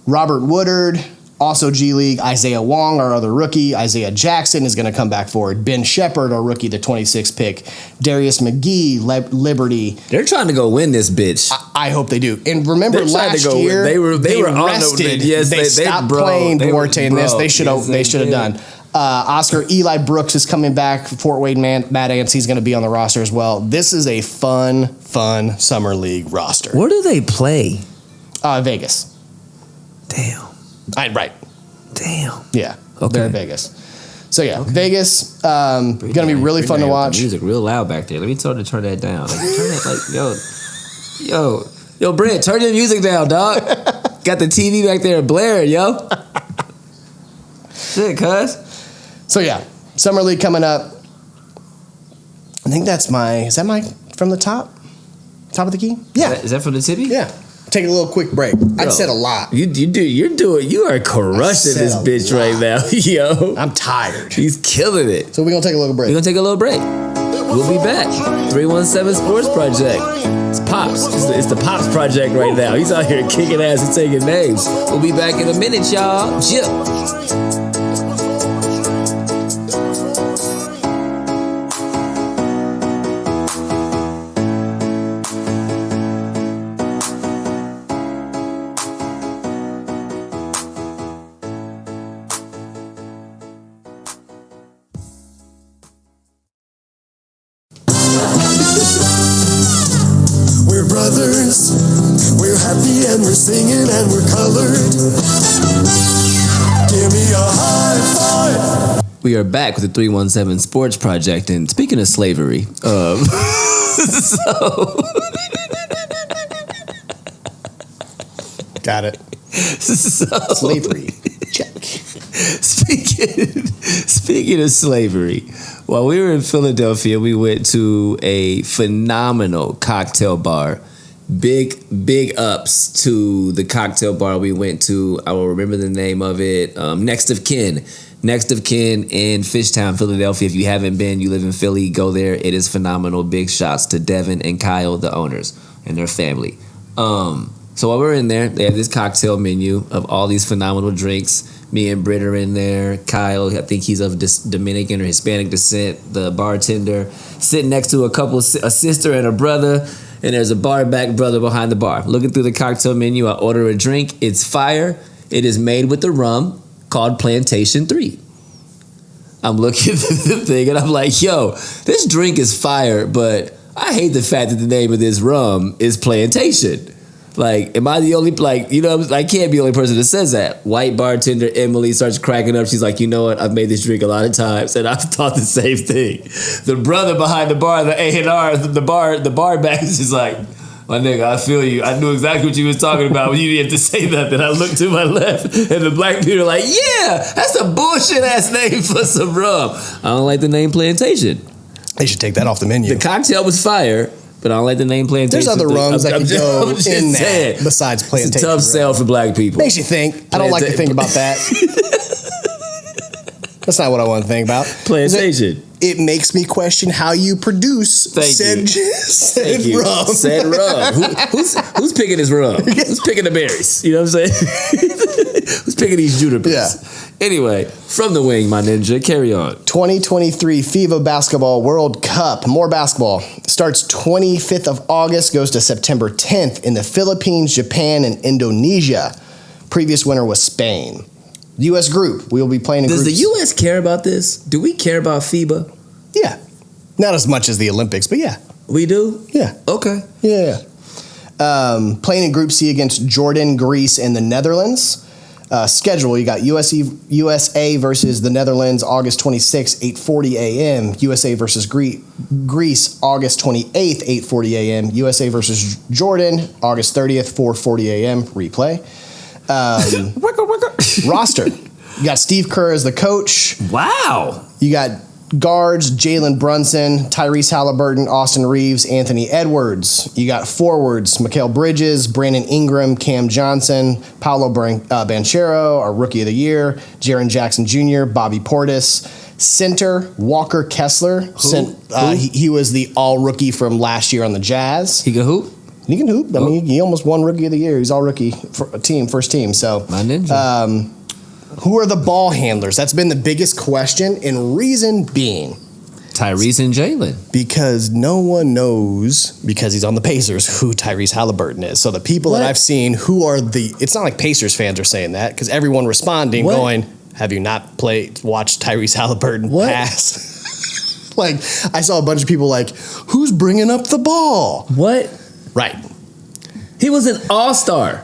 Robert Woodard, also G League. Isaiah Wong, our other rookie. Isaiah Jackson is going to come back forward. Ben Shepherd, our rookie, the 26th pick. Darius McGee, Liberty. They're trying to go win this bitch. I hope they do. And remember They're trying last to go year, win. They were rested. on the yes, they stopped playing Duarte in this. They should have done. Oscar Eli Brooks is coming back. Fort Wayne Matt Yancey's going to be on the roster as well. This is a fun summer league roster. Where do they play? Vegas. Damn. Right. Damn. Yeah. Okay. They're in Vegas. So yeah, Vegas. Going to be really fun to watch. Music real loud back there. Let me tell her to turn that down. Like, turn that yo, Brent, turn your music down, dog. Got the TV back there blaring, yo. Shit, cuz. So yeah, summer league coming up. I think is that my from the top of the key? Yeah. Is that from the tippy? Yeah. Take a little quick break. I'd said a lot. You are crushing this bitch right now, yo. I'm tired. He's killing it. So we're gonna take a little break. We're gonna take a little break. We'll be back. 317 Sports Project. It's Pops. It's the Pops Project right now. He's out here kicking ass and taking names. We'll be back in a minute, y'all. Jip. We're brothers, we're happy and we're singing and we're colored. Give me a high five. We are back with the 317 Sports Project. And speaking of slavery, Got it. Slavery. Check. Speaking of slavery, while we were in Philadelphia, we went to a phenomenal cocktail bar. Big ups to the cocktail bar we went to. I will remember the name of it. Next of Kin in Fishtown, Philadelphia. If you haven't been, you live in Philly, go there. It is phenomenal. Big shots to Devin and Kyle, the owners, and their family. So while we're in there, they have this cocktail menu of all these phenomenal drinks. Me and Britt are in there. Kyle, I think he's of Dominican or Hispanic descent. The bartender sitting next to a sister and a brother. And there's a bar back brother behind the bar. Looking through the cocktail menu, I order a drink. It's fire. It is made with the rum called Plantation 3. I'm looking through the thing and I'm like, yo, this drink is fire, but I hate the fact that the name of this rum is Plantation. Like, am I the only, I can't be the only person that says that. White bartender Emily starts cracking up. She's like, you know what? I've made this drink a lot of times, and I've thought the same thing. The brother behind the bar, the A&R, the bar back is just like, my nigga, I feel you. I knew exactly what you was talking about when you didn't have to say nothing. I looked to my left, and the black people are like, yeah, that's a bullshit-ass name for some rum. I don't like the name Plantation. They should take that off the menu. The cocktail was fire. But I don't like the name Plantation. There's other rums that could go in that saying, besides Plantation. It's a tough sell for black people. Makes you think. I don't like to think about that. That's not what I want to think about. Plantation. It makes me question how you produce said rum. Said rum. Who's picking this rum? Who's picking the berries? You know what I'm saying? Who's picking these junipers? Yeah. Anyway, from the wing, my ninja. Carry on. 2023 FIBA Basketball World Cup. More basketball. Starts 25th of August, goes to September 10th in the Philippines, Japan, and Indonesia. Previous winner was Spain. U.S. group. We will be playing in Does groups. the U.S. care about this? Do we care about FIBA? Yeah. Not as much as the Olympics, but yeah. We do? Yeah. Okay. Yeah. Playing in Group C against Jordan, Greece, and the Netherlands. Schedule, you got USA versus the Netherlands, August 26th, 8:40 a.m. USA versus Greece, August 28th, 8:40 a.m. USA versus Jordan, August 30th, 4:40 a.m. Replay. Roster. You got Steve Kerr as the coach. Wow. You got guards, Jalen Brunson, Tyrese Halliburton, Austin Reeves, Anthony Edwards. You got forwards, Mikal Bridges, Brandon Ingram, Cam Johnson, Paolo Banchero, our Rookie of the Year, Jaren Jackson Jr., Bobby Portis. Center, Walker Kessler. He was the all-rookie from last year on the Jazz. He can hoop? He can hoop. I mean, he almost won Rookie of the Year. He's all-rookie first team. So, my ninja. who are the ball handlers? That's been the biggest question, and reason being Tyrese and Jalen. Because no one knows, because he's on the Pacers, who Tyrese Halliburton is. So the people that I've seen who are it's not like Pacers fans are saying that, because everyone responding going, have you not watched Tyrese Halliburton pass? Like, I saw a bunch of people like, who's bringing up the ball? What? Right. He was an all-star.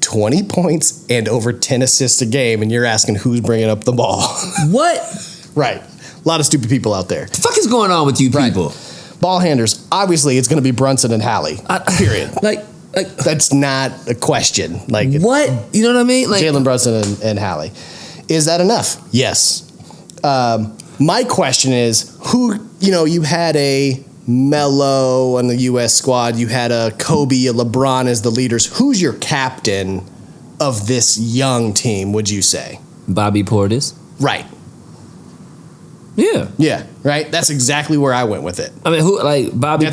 20 points and over 10 assists a game, and you're asking who's bringing up the ball. What? Right. A lot of stupid people out there. The fuck is going on with you people? Right. Ball handlers, obviously it's going to be Brunson and Hallie. Period. Like that's not a question. Like, what? You know what I mean? Like Jalen Brunson and Hallie. Is that enough? Yes. My question is, you had a Melo on the U.S. squad, you had a Kobe, a LeBron as the leaders. Who's your captain of this young team, would you say? Bobby Portis. Right. Yeah. Yeah, right? That's exactly where I went with it. I mean, Bobby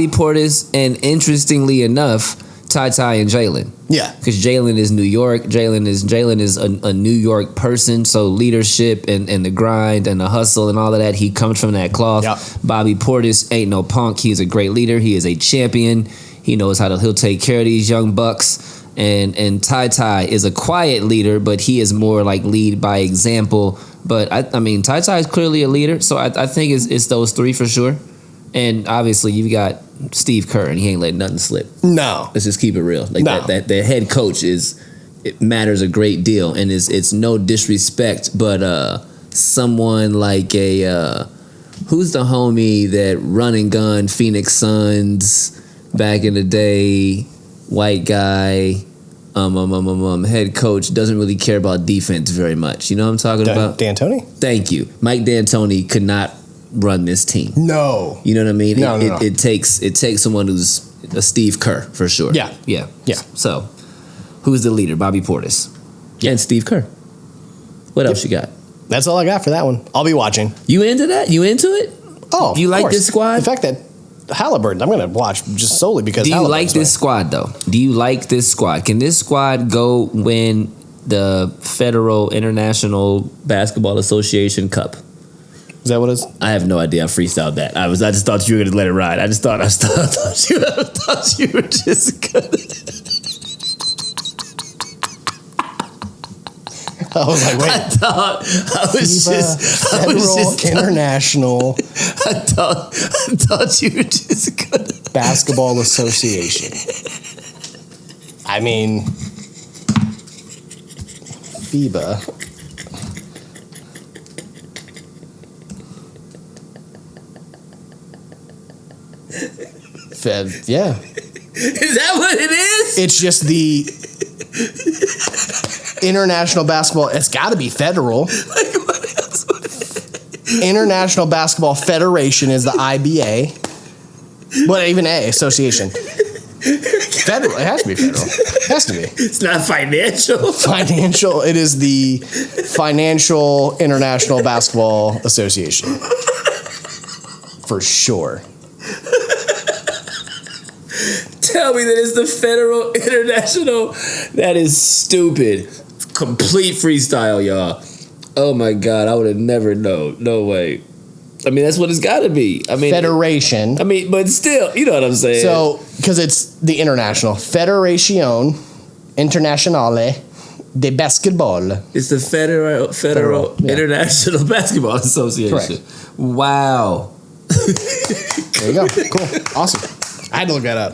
Portis, and interestingly enough, Ty and Jalen. Yeah. Because Jalen is New York. Jalen is a New York person, so leadership and the grind and the hustle and all of that, he comes from that cloth. Yep. Bobby Portis ain't no punk. He's a great leader. He is a champion. He knows he'll take care of these young bucks. And Ty is a quiet leader, but he is more like lead by example. But I mean, Ty is clearly a leader, so I think it's those three for sure. And obviously, you've got Steve Kerr, and he ain't letting nothing slip. No, let's just keep it real. Like no. that the head coach it matters a great deal, and it's no disrespect, but someone like who's the homie that run and gun Phoenix Suns back in the day, white guy. Head coach doesn't really care about defense very much. You know what I'm talking about? D'Antoni? Thank you. Mike D'Antoni could not run this team. No. You know what I mean? No. It takes someone who's a Steve Kerr for sure. Yeah. So, who's the leader? Bobby Portis. Yeah. And Steve Kerr. What else you got? That's all I got for that one. I'll be watching. You into that? You into it? Oh, you like this squad? The fact that Halliburton, I'm going to watch just solely because. Do you like this squad though? Do you like this squad? Can this squad go win the Federal International Basketball Association Cup? Is that what it is? I have no idea. I freestyled that. I just thought you were gonna let it ride. I thought you were just gonna. I was like, wait. I was just International. I thought you were just gonna. Basketball Association. I mean, FIBA. Yeah. Is that what it is? It's just the International Basketball. It's got to be federal. Like what else would it be? International Basketball Federation is the IBA. But even A, Association. Federal. It has to be federal. It has to be. It's not financial. Financial. It is the Financial International Basketball Association. For sure. Tell me that it's the Federal International. That is stupid. Complete freestyle, y'all. Oh my God, I would have never known. No way. I mean, that's what it's got to be. I mean, Federation. I mean, but still, you know what I'm saying. So, because it's the international Federación Internacional de Basketball. It's the Federal yeah. International Basketball Association. Correct. Wow. There you go. Cool. Awesome. I had to look that up.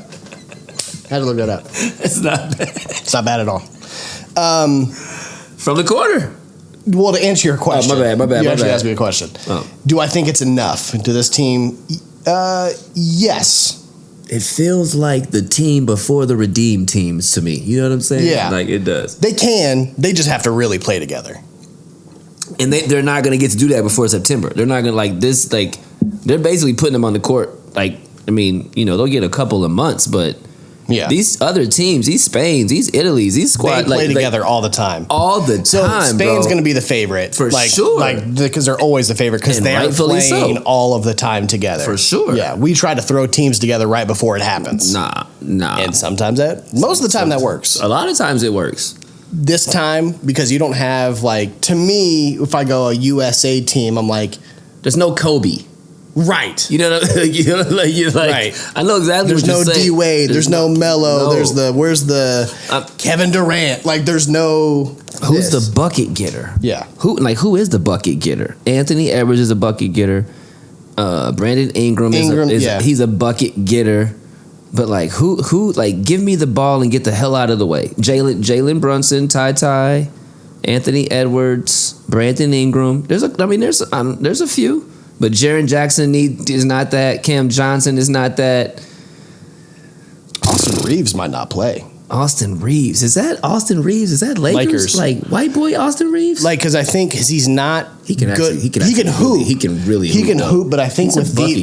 It's not bad. It's not bad at all. From the corner. Well, to answer your question. Oh, my bad. You actually asked me a question. Oh. Do I think it's enough to this team? Yes. it feels like the team before the redeemed teams to me. You know what I'm saying? Yeah. Like it does. They just have to really play together. And they're not going to get to do that before September. They're not going to they're basically putting them on the court. They'll get a couple of months, but these other teams, these Spains, these Italies, these squads, they play together all the time. All the time, so Spain's going to be the favorite. For sure. Because they're always the favorite because they are playing all of the time together. For sure. Yeah, we try to throw teams together right before it happens. Nah. And sometimes most of the time that works. A lot of times it works. This time, because you don't have, to me, if I go a USA team, I'm like... There's no Kobe. Right. You know what I mean? Right. I know exactly what you're saying. There's no D-Wade. There's no Melo. No. Where's the Kevin Durant? There's no... Who's the bucket getter? Yeah. Who is the bucket getter? Anthony Edwards is a bucket getter. Brandon Ingram he's a bucket getter. But who give me the ball and get the hell out of the way. Jalen Brunson, Ty, Anthony Edwards, Brandon Ingram. There's a few, but Jaren Jackson is not that. Cam Johnson is not that. Austin Reeves might not play. Austin Reeves. Is that Austin Reeves? Is that Lakers? White boy Austin Reeves? Because I think he's not good. He can hoop. He can really hoop. He can hoop, but I think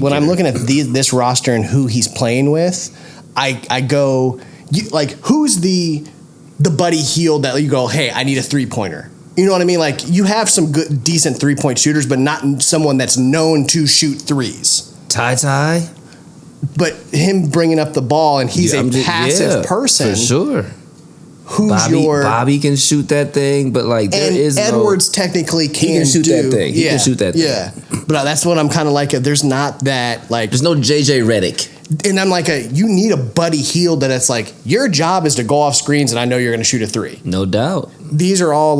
when I'm looking at this roster and who he's playing with, I go, who's the Buddy Hield that you go, hey, I need a 3-pointer. You know what I mean? You have some good, decent 3-point shooters, but not someone that's known to shoot threes. Ty? But him bringing up the ball, and he's a passive person. For sure. Bobby can shoot that thing, but Edwards technically can shoot that thing. He can shoot that thing. Yeah. But that's what I'm kind of there's not that there's no JJ Redick. And I'm you need a Buddy Hield that it's your job is to go off screens and I know you're going to shoot a 3. No doubt. These are all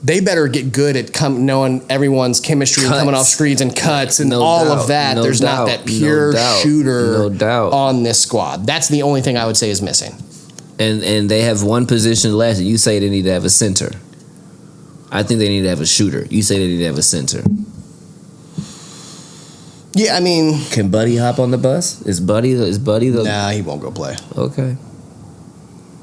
they better get good at knowing everyone's chemistry and coming off screens and cuts and all of that. There's not that pure shooter on this squad. That's the only thing I would say is missing. And they have one position left. You say they need to have a center. I think they need to have a shooter. You say they need to have a center. Yeah, I mean... Can Buddy hop on the bus? Is Buddy the... Nah, he won't go play. Okay.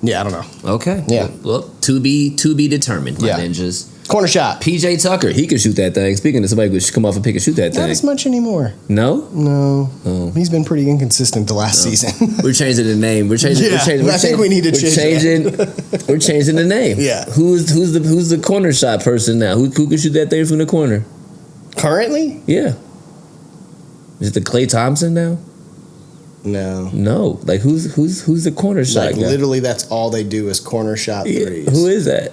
Yeah, I don't know. Okay. Yeah. Well, to be determined, my ninjas. Corner shot. PJ Tucker, he can shoot that thing. Speaking of somebody who should come off and pick and shoot that thing. Not as much anymore. No? No. Oh. He's been pretty inconsistent the last season. We're changing the name. I think we need to change We're changing the name. Yeah. Who's the corner shot person now? Who can shoot that thing from the corner? Currently? Yeah. Is it the Klay Thompson now? No. Who's the corner shot guy? Literally, that's all they do is corner shot threes. Who is that?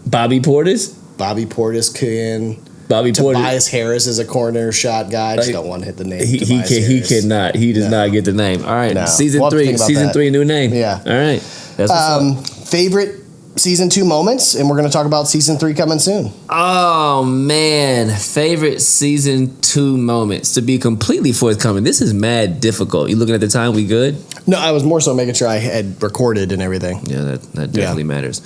Bobby Portis? Bobby Portis can. Tobias Tobias Harris is a corner shot guy. I just don't want to hit the name. He cannot. He does not get the name. All right. No. Season 3, new name. Yeah. All right. That's what's up. Favorite season 2 moments, and we're going to talk about season 3 coming soon. Oh man, favorite season 2 moments. To be completely forthcoming, this is mad difficult. You looking at the time? We good? No, I was more so making sure I had recorded and everything. Yeah, that definitely matters.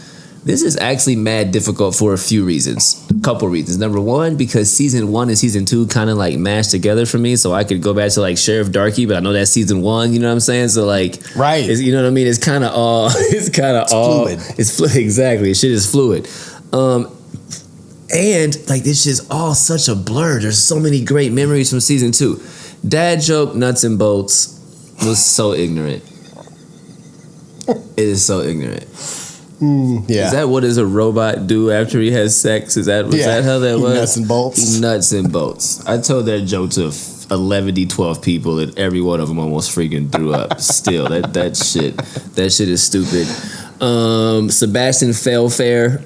This is actually mad difficult for a few reasons. A couple reasons. Number one, because season 1 and season 2 kind of mashed together for me, so I could go back to Sheriff Darky, but I know that's season 1. You know what I'm saying? So right. You know what I mean? It's kind of all. Fluid. It's fluid. Exactly. Shit is fluid. And this is all such a blur. There's so many great memories from season 2. Dad joke, nuts and bolts was so ignorant. It is so ignorant. Yeah. Is that what does a robot do after he has sex? Was that how that was? Nuts and bolts. Nuts and bolts. I told that joke to 12 people, and every one of them almost freaking threw up. Still, that shit is stupid. Sebastian Failfair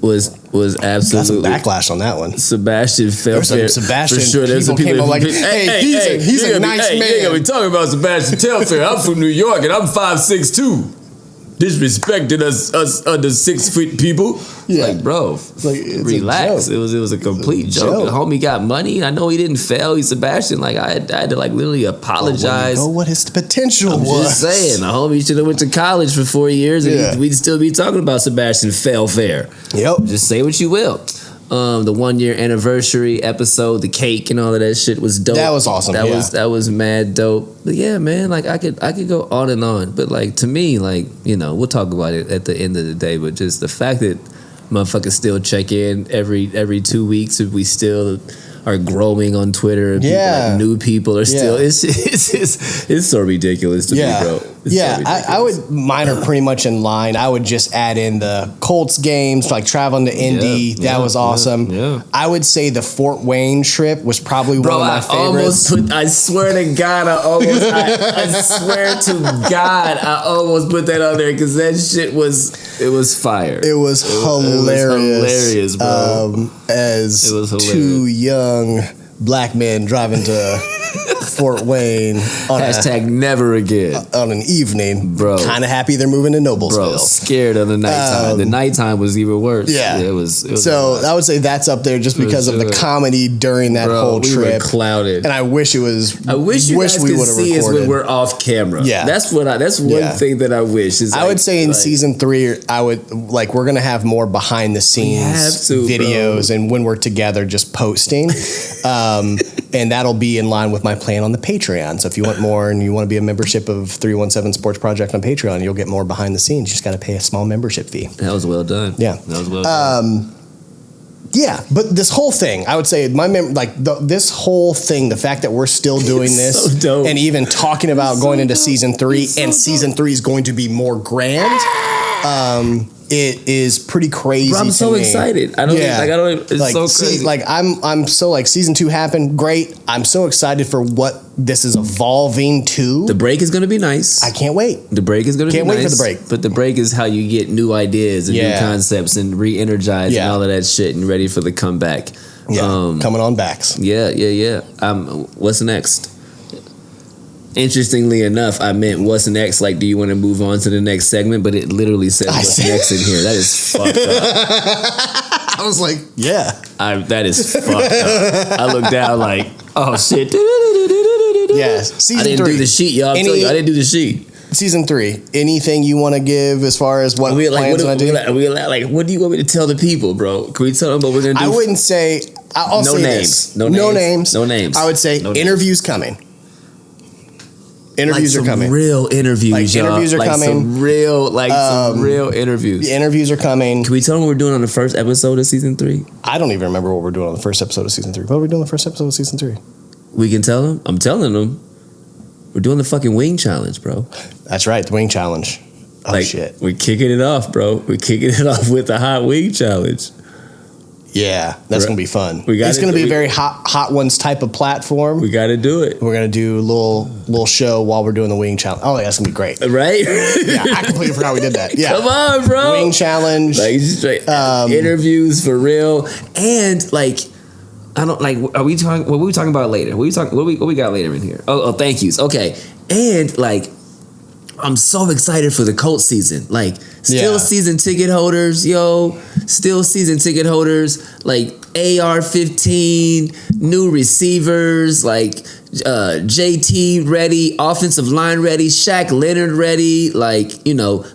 was absolutely got some backlash on that one. Sebastian Failfair. Sebastian, for sure. There's some people he's a nice man. You gotta be talking about Sebastian Failfair. I'm from New York and I'm 5'6" disrespected us under 6 foot people. Yeah. Bro, relax. It was a complete joke. The homie got money. I know he didn't fail. He's Sebastian. I had to literally apologize. Know what his potential was. Just saying, the homie should have went to college for 4 years, and we'd still be talking about Sebastian Failfair. Yep. Just say what you will. The 1 year anniversary episode, the cake and all of that shit was dope. That was awesome. That was mad dope. But yeah, man, like I could go on and on. But like to me, like, you know, we'll talk about it at the end of the day. But just the fact that motherfuckers still check in every 2 weeks, if we still are growing on Twitter, and people, like, new people are still. It's so ridiculous to me, bro. I would. Mine are pretty much in line. I would just add in the Colts games, like traveling to Indy. That was awesome. I would say the Fort Wayne trip was probably one of my favorites. I swear to God, I swear to God, I almost put that on there because that shit was fire. It was hilarious, bro. As it was two young black men driving to Fort Wayne on never again on an evening, bro. Kind of happy they're moving to Noblesville. Bro, scared of the nighttime. The nighttime was even worse. Yeah, it was so I would say that's up there just because of the comedy during that whole trip. We were clouded, and I wish it was. I wish you guys could see us when we're off camera. Yeah, that's one thing that I wish. Is I would say in season 3, I would we're gonna have more behind the scenes videos, and when we're together, just posting. And that'll be in line with my plan on the Patreon. So if you want more and you want to be a membership of 317 Sports Project on Patreon, you'll get more behind the scenes. You just got to pay a small membership fee. That was well done. Yeah. That was well done. Yeah, but this whole thing, I would say, this whole thing, the fact that we're still doing this, so dope. And even talking about going into season 3, and season 3 is going to be more grand. It is pretty crazy. Bro, I'm so excited. It's so crazy. I'm so season 2 happened. Great. I'm so excited for what this is evolving to. The break is going to be nice. I can't wait. The break is going to be nice. Can't wait for the break. But the break is how you get new ideas and new concepts and re-energize and all of that shit and ready for the comeback. Yeah, coming on backs. Yeah. What's next? Interestingly enough, I meant what's next, like, do you want to move on to the next segment? But it literally says what's next in here. That is fucked up. I was like, yeah. That is fucked up. I looked down like, oh shit. Yes. Season 3. I didn't do the sheet, y'all. I didn't do the sheet. Season 3. Anything you want to give as far as what plans I do? What do you want me to tell the people, bro? Can we tell them what we're going to do? I wouldn't say. I'll say this. No names. I would say interviews coming. Interviews are coming. Real interviews, y'all. Interviews are coming. Some real interviews. The interviews are coming. Can we tell them what we're doing on the first episode of season 3? I don't even remember what we're doing on the first episode of season 3. What are we doing on the first episode of season 3? We can tell them. I'm telling them. We're doing the fucking wing challenge, bro. That's right, the wing challenge. Oh, shit. We're kicking it off, bro. We're kicking it off with the hot wing challenge. Yeah, that's going to be fun. It's going to be a very hot ones type of platform. We got to do it. We're going to do a little show while we're doing the wing challenge. Oh, yeah, that's going to be great. Right? Yeah, I completely forgot we did that. Yeah. Come on, bro. Wing challenge. Interviews for real. And I don't are we talking, what were we talking about later? What we got later in here? Oh, thank yous. Okay. And I'm so excited for the Colts season. Season ticket holders, yo. Still season ticket holders. AR-15, new receivers, JT ready, offensive line ready, Shaq Leonard ready,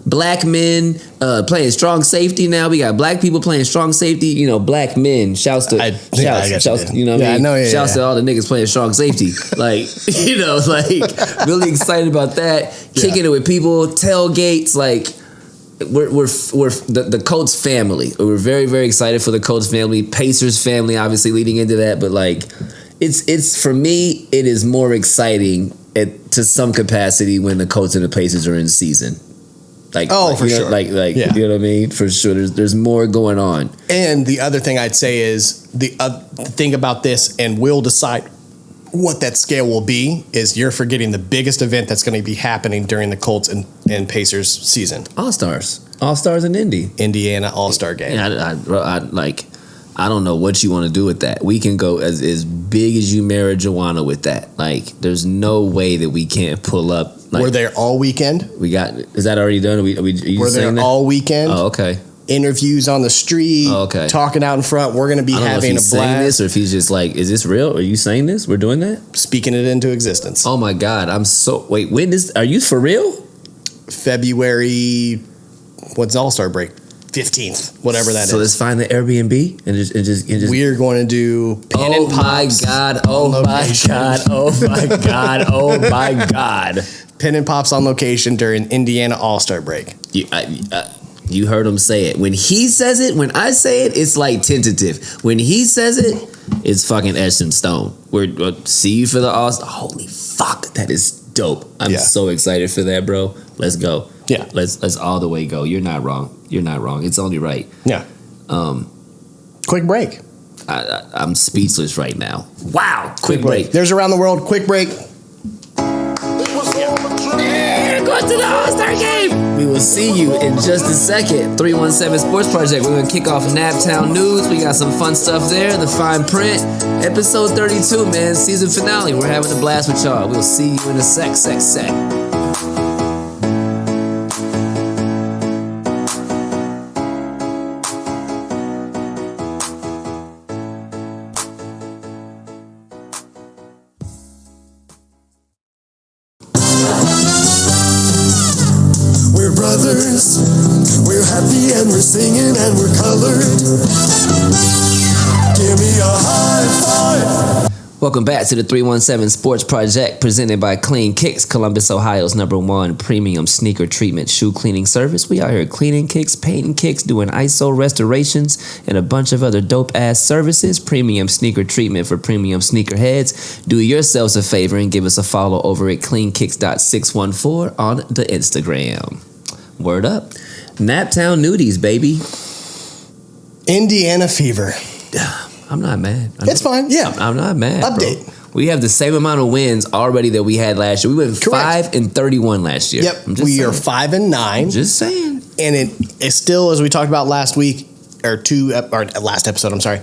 black men playing strong safety now. We got black people playing strong safety, black men. Shouts to you know what I mean? Shouts to all the niggas playing strong safety. Really excited about that. Kicking it with people, tailgates, we're the Colts family. We're very, very excited for the Colts family, Pacers family, obviously leading into that. But it's for me, it is more exciting to some capacity when the Colts and the Pacers are in season. For sure. You know what I mean? For sure. There's more going on. And the other thing I'd say is the thing about this, and we'll decide what that scale will be, is you're forgetting the biggest event that's going to be happening during the Colts and Pacers season. All-Stars in Indiana All-Star game. I don't know what you want to do with that. We can go as big as you marijuana with that. There's no way that we can't pull up. We're there all weekend. Is that already done? We're there all weekend. Oh, okay. Interviews on the street. Oh, okay. Talking out in front. We're going to be having a blast. Saying this, or if he's just is this real? Are you saying this? We're doing that? Speaking it into existence. Oh my God. When are you for real? February. What's All-Star break? 15th, whatever that is. So let's find the Airbnb and just. We are going to do pin and pops. Oh my God. Pin and pops on location during Indiana All-Star break. You heard him say it. When he says it, when I say it, it's like tentative. When he says it, it's fucking etched in stone. We'll see you for the All-Star. Holy fuck, that is dope. I'm so excited for that, bro. Let's go. Yeah. Let's all the way go. You're not wrong. It's only right. Yeah. Quick break. I'm speechless right now. Wow. Quick break. There's Around the World. Quick break. Going to the All-Star game. We will see you in just a second. 317 Sports Project. We're going to kick off Naptown News. We got some fun stuff there. The fine print. Episode 32, man. Season finale. We're having a blast with y'all. We'll see you in a sec. We're brothers, we're happy and we're singing and we're colored. Give me a high five. Welcome back to the 317 Sports Project, presented by Clean Kicks, Columbus, Ohio's #1 premium sneaker treatment shoe cleaning service. We out here cleaning kicks, painting kicks, doing ISO restorations, and a bunch of other dope-ass services. Premium sneaker treatment for premium sneakerheads. Do yourselves a favor and give us a follow over at cleankicks.614 on the Instagram. Word up. Naptown nudies, baby. Indiana fever. I'm not mad. It's fine. Yeah. I'm not mad. Update. Bro. We have the same amount of wins already that we had last year. We went 5-31 last year. Yep. We are 5-9. Just saying. And it's still, as we talked about last week, or last episode, I'm sorry.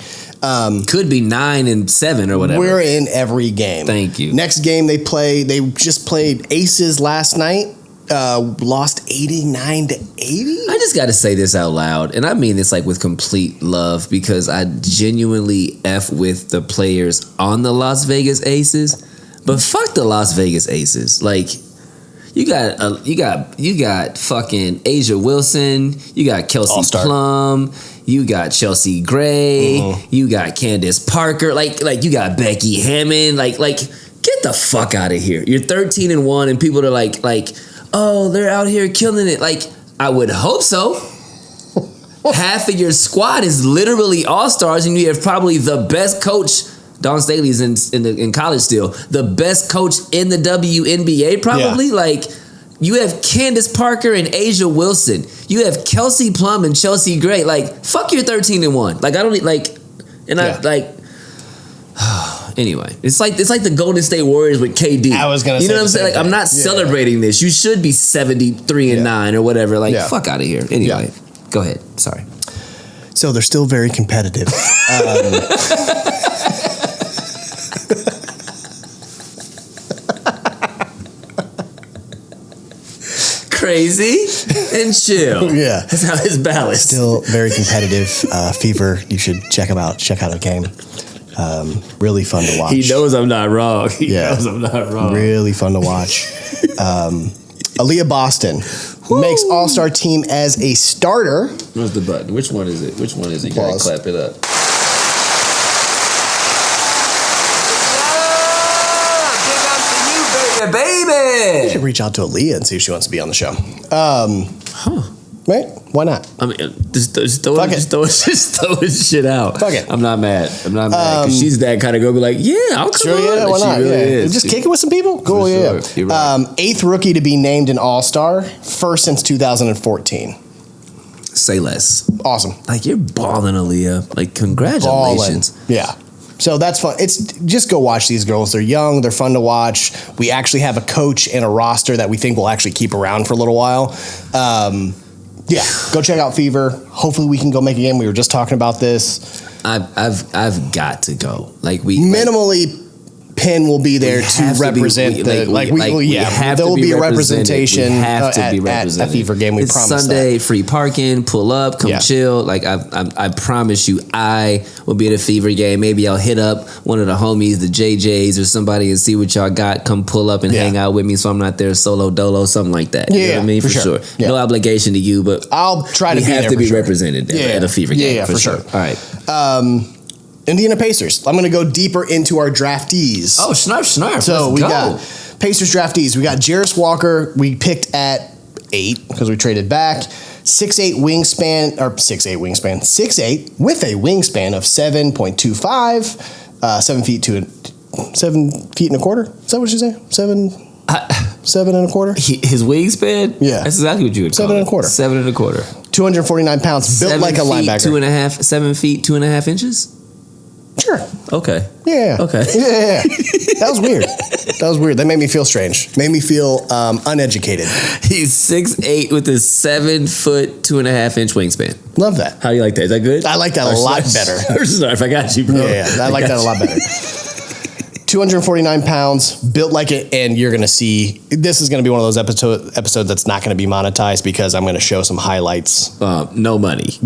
Could be 9-7 or whatever. We're in every game. Thank you. Next game they just played Aces last night. Lost 89-80. I just got to say this out loud, and I mean this like with complete love, because I genuinely F with the players on the Las Vegas Aces, but fuck the Las Vegas Aces. Like, you got fucking Asia Wilson, you got Kelsey All-Star. Plum, you got Chelsea Gray, you got Candace Parker, like you got Becky Hammond, like get the fuck out of here. You're 13-1, and people are like, oh, they're out here killing it. Like, I would hope so. Half of your squad is literally all-stars, and you have probably the best coach. Don Staley's in college still. The best coach in the WNBA, probably. Yeah. Like, you have Candace Parker and Asia Wilson. You have Kelsey Plum and Chelsea Gray. Like, fuck your 13-1. Like, I don't like, and I like. Anyway, it's like the Golden State Warriors with KD. I was gonna say, you know what I'm saying? Like, I'm not celebrating this. You should be 73-9 or whatever. Like, fuck out of here. Anyway, go ahead. Sorry. So they're still very competitive. Crazy and chill. Yeah, that's how it's balanced. Still very competitive. Fever. You should check them out. Check out a game. Really fun to watch. He knows I'm not wrong. He knows I'm not wrong. Really fun to watch. Aaliyah Boston makes All-Star team as a starter. Where's the button? Which one is it? You gotta clap it up. Big up to you, baby. You should reach out to Aaliyah and see if she wants to be on the show. Right? Why not? I mean, just throw his shit out. Fuck it. I'm not mad. Because she's that kind of girl. Be like, yeah, I'll come on. Yeah, why not? Really is. Just kick it with some people. Cool, yeah. Sure. You're right. 8th rookie to be named an All-Star, first since 2014. Say less. Awesome. Like, you're balling, Aaliyah. Like, congratulations. Ballin'. Yeah. So that's fun. It's just go watch these girls. They're young. They're fun to watch. We actually have a coach and a roster that we think will actually keep around for a little while. Yeah, go check out Fever. Hopefully we can go make a game. We were just talking about this. I've got to go. Like, we minimally Penn will be there to represent there will be a representation at FIBA game. We it's promise Sunday, that. free parking, pull up, come chill. Like I promise you, I will be at a FIBA game. Maybe I'll hit up one of the homies, the JJs or somebody, and see what y'all got. Come pull up and hang out with me, so I'm not there solo dolo, something like that. You know what I mean? For sure. Yeah. No obligation to you, but I'll try to be there. We have to be represented at a FIBA game. Yeah, for sure. All right. Indiana Pacers. I'm going to go deeper into our draftees. Oh, snarf. So we got Pacers draftees. We got Jarris Walker. We picked at 8 because we traded back. 6'8 wingspan, 6'8 with a wingspan of 7.25, 7 feet and a quarter. Is that what you say? 7 and a quarter. His wingspan. Yeah, that's exactly what you would call 7 and a quarter. 7 and a quarter. 249 pounds, built like a linebacker. 7 feet 2.5 inches. Sure. Okay. Yeah. Okay. Yeah. That was weird. That made me feel strange. Made me feel uneducated. He's 6'8" with a 7 foot 2.5 inch wingspan. Love that. How do you like that? Is that good? I like that a lot better. If I got you, bro. Yeah. I like that a lot better. 249 pounds, built like it, and you're going to see, this is going to be one of those episodes that's not going to be monetized because I'm going to show some highlights. No money.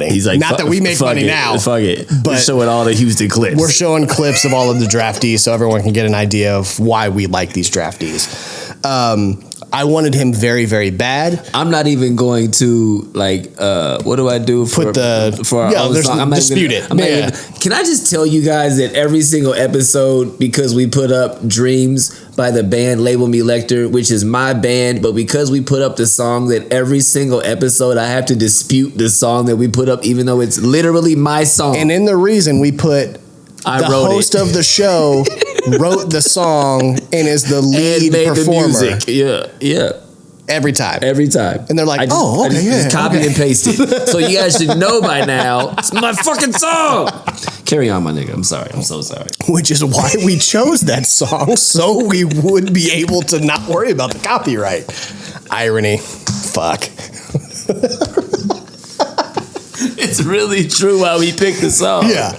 He's like, not that we make money now. Fuck it. But we're showing all the Houston clips. We're showing clips of all of the draftees so everyone can get an idea of why we like these draftees. I wanted him very, very bad. I'm not even going to what do I do for our own song? I'm dispute it. Can I just tell you guys that every single episode, because we put up Dreams by the band Label Me Lecter, which is my band, but because we put up the song, that every single episode I have to dispute the song that we put up, even though it's literally my song. And in the reason we put the host of the show wrote the song and is the lead performer. The music. Yeah. Every time. And they're like, I just copy and paste it. So you guys should know by now, it's my fucking song. Carry on, my nigga. I'm sorry. I'm so sorry. Which is why we chose that song, so we would be able to not worry about the copyright. Irony. Fuck. It's really true why we picked the song. Yeah.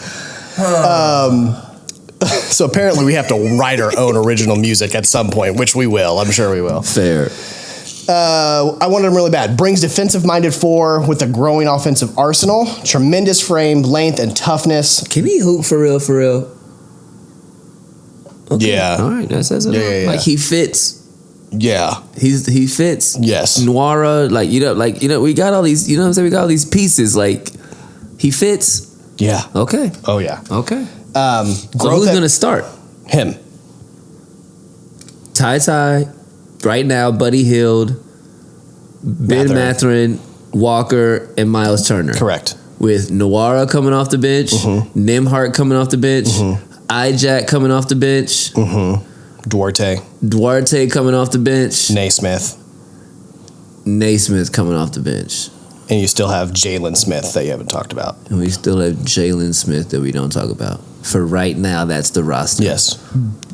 So apparently we have to write our own original music at some point, which we will. I'm sure we will. Fair. I wanted him really bad. Brings defensive-minded 4 with a growing offensive arsenal. Tremendous frame, length, and toughness. Can he hoop for real? Okay. Yeah. All right. That says it. Yeah. Like he fits. Yeah. He fits. Yes. Noira, we got all these, you know what I'm saying? We got all these pieces. Like, he fits. Yeah. Okay. Oh, yeah. Okay. So who's going to start? Him. Ty, right now, Buddy Hield, Ben Mathurin, Walker, and Miles Turner. Correct. With Noira coming off the bench, Nembhard coming off the bench, Ijack coming off the bench, Duarte coming off the bench, Naismith coming off the bench. And you still have Jalen Smith that you haven't talked about. And we still have Jalen Smith that we don't talk about. For right now, that's the roster. Yes.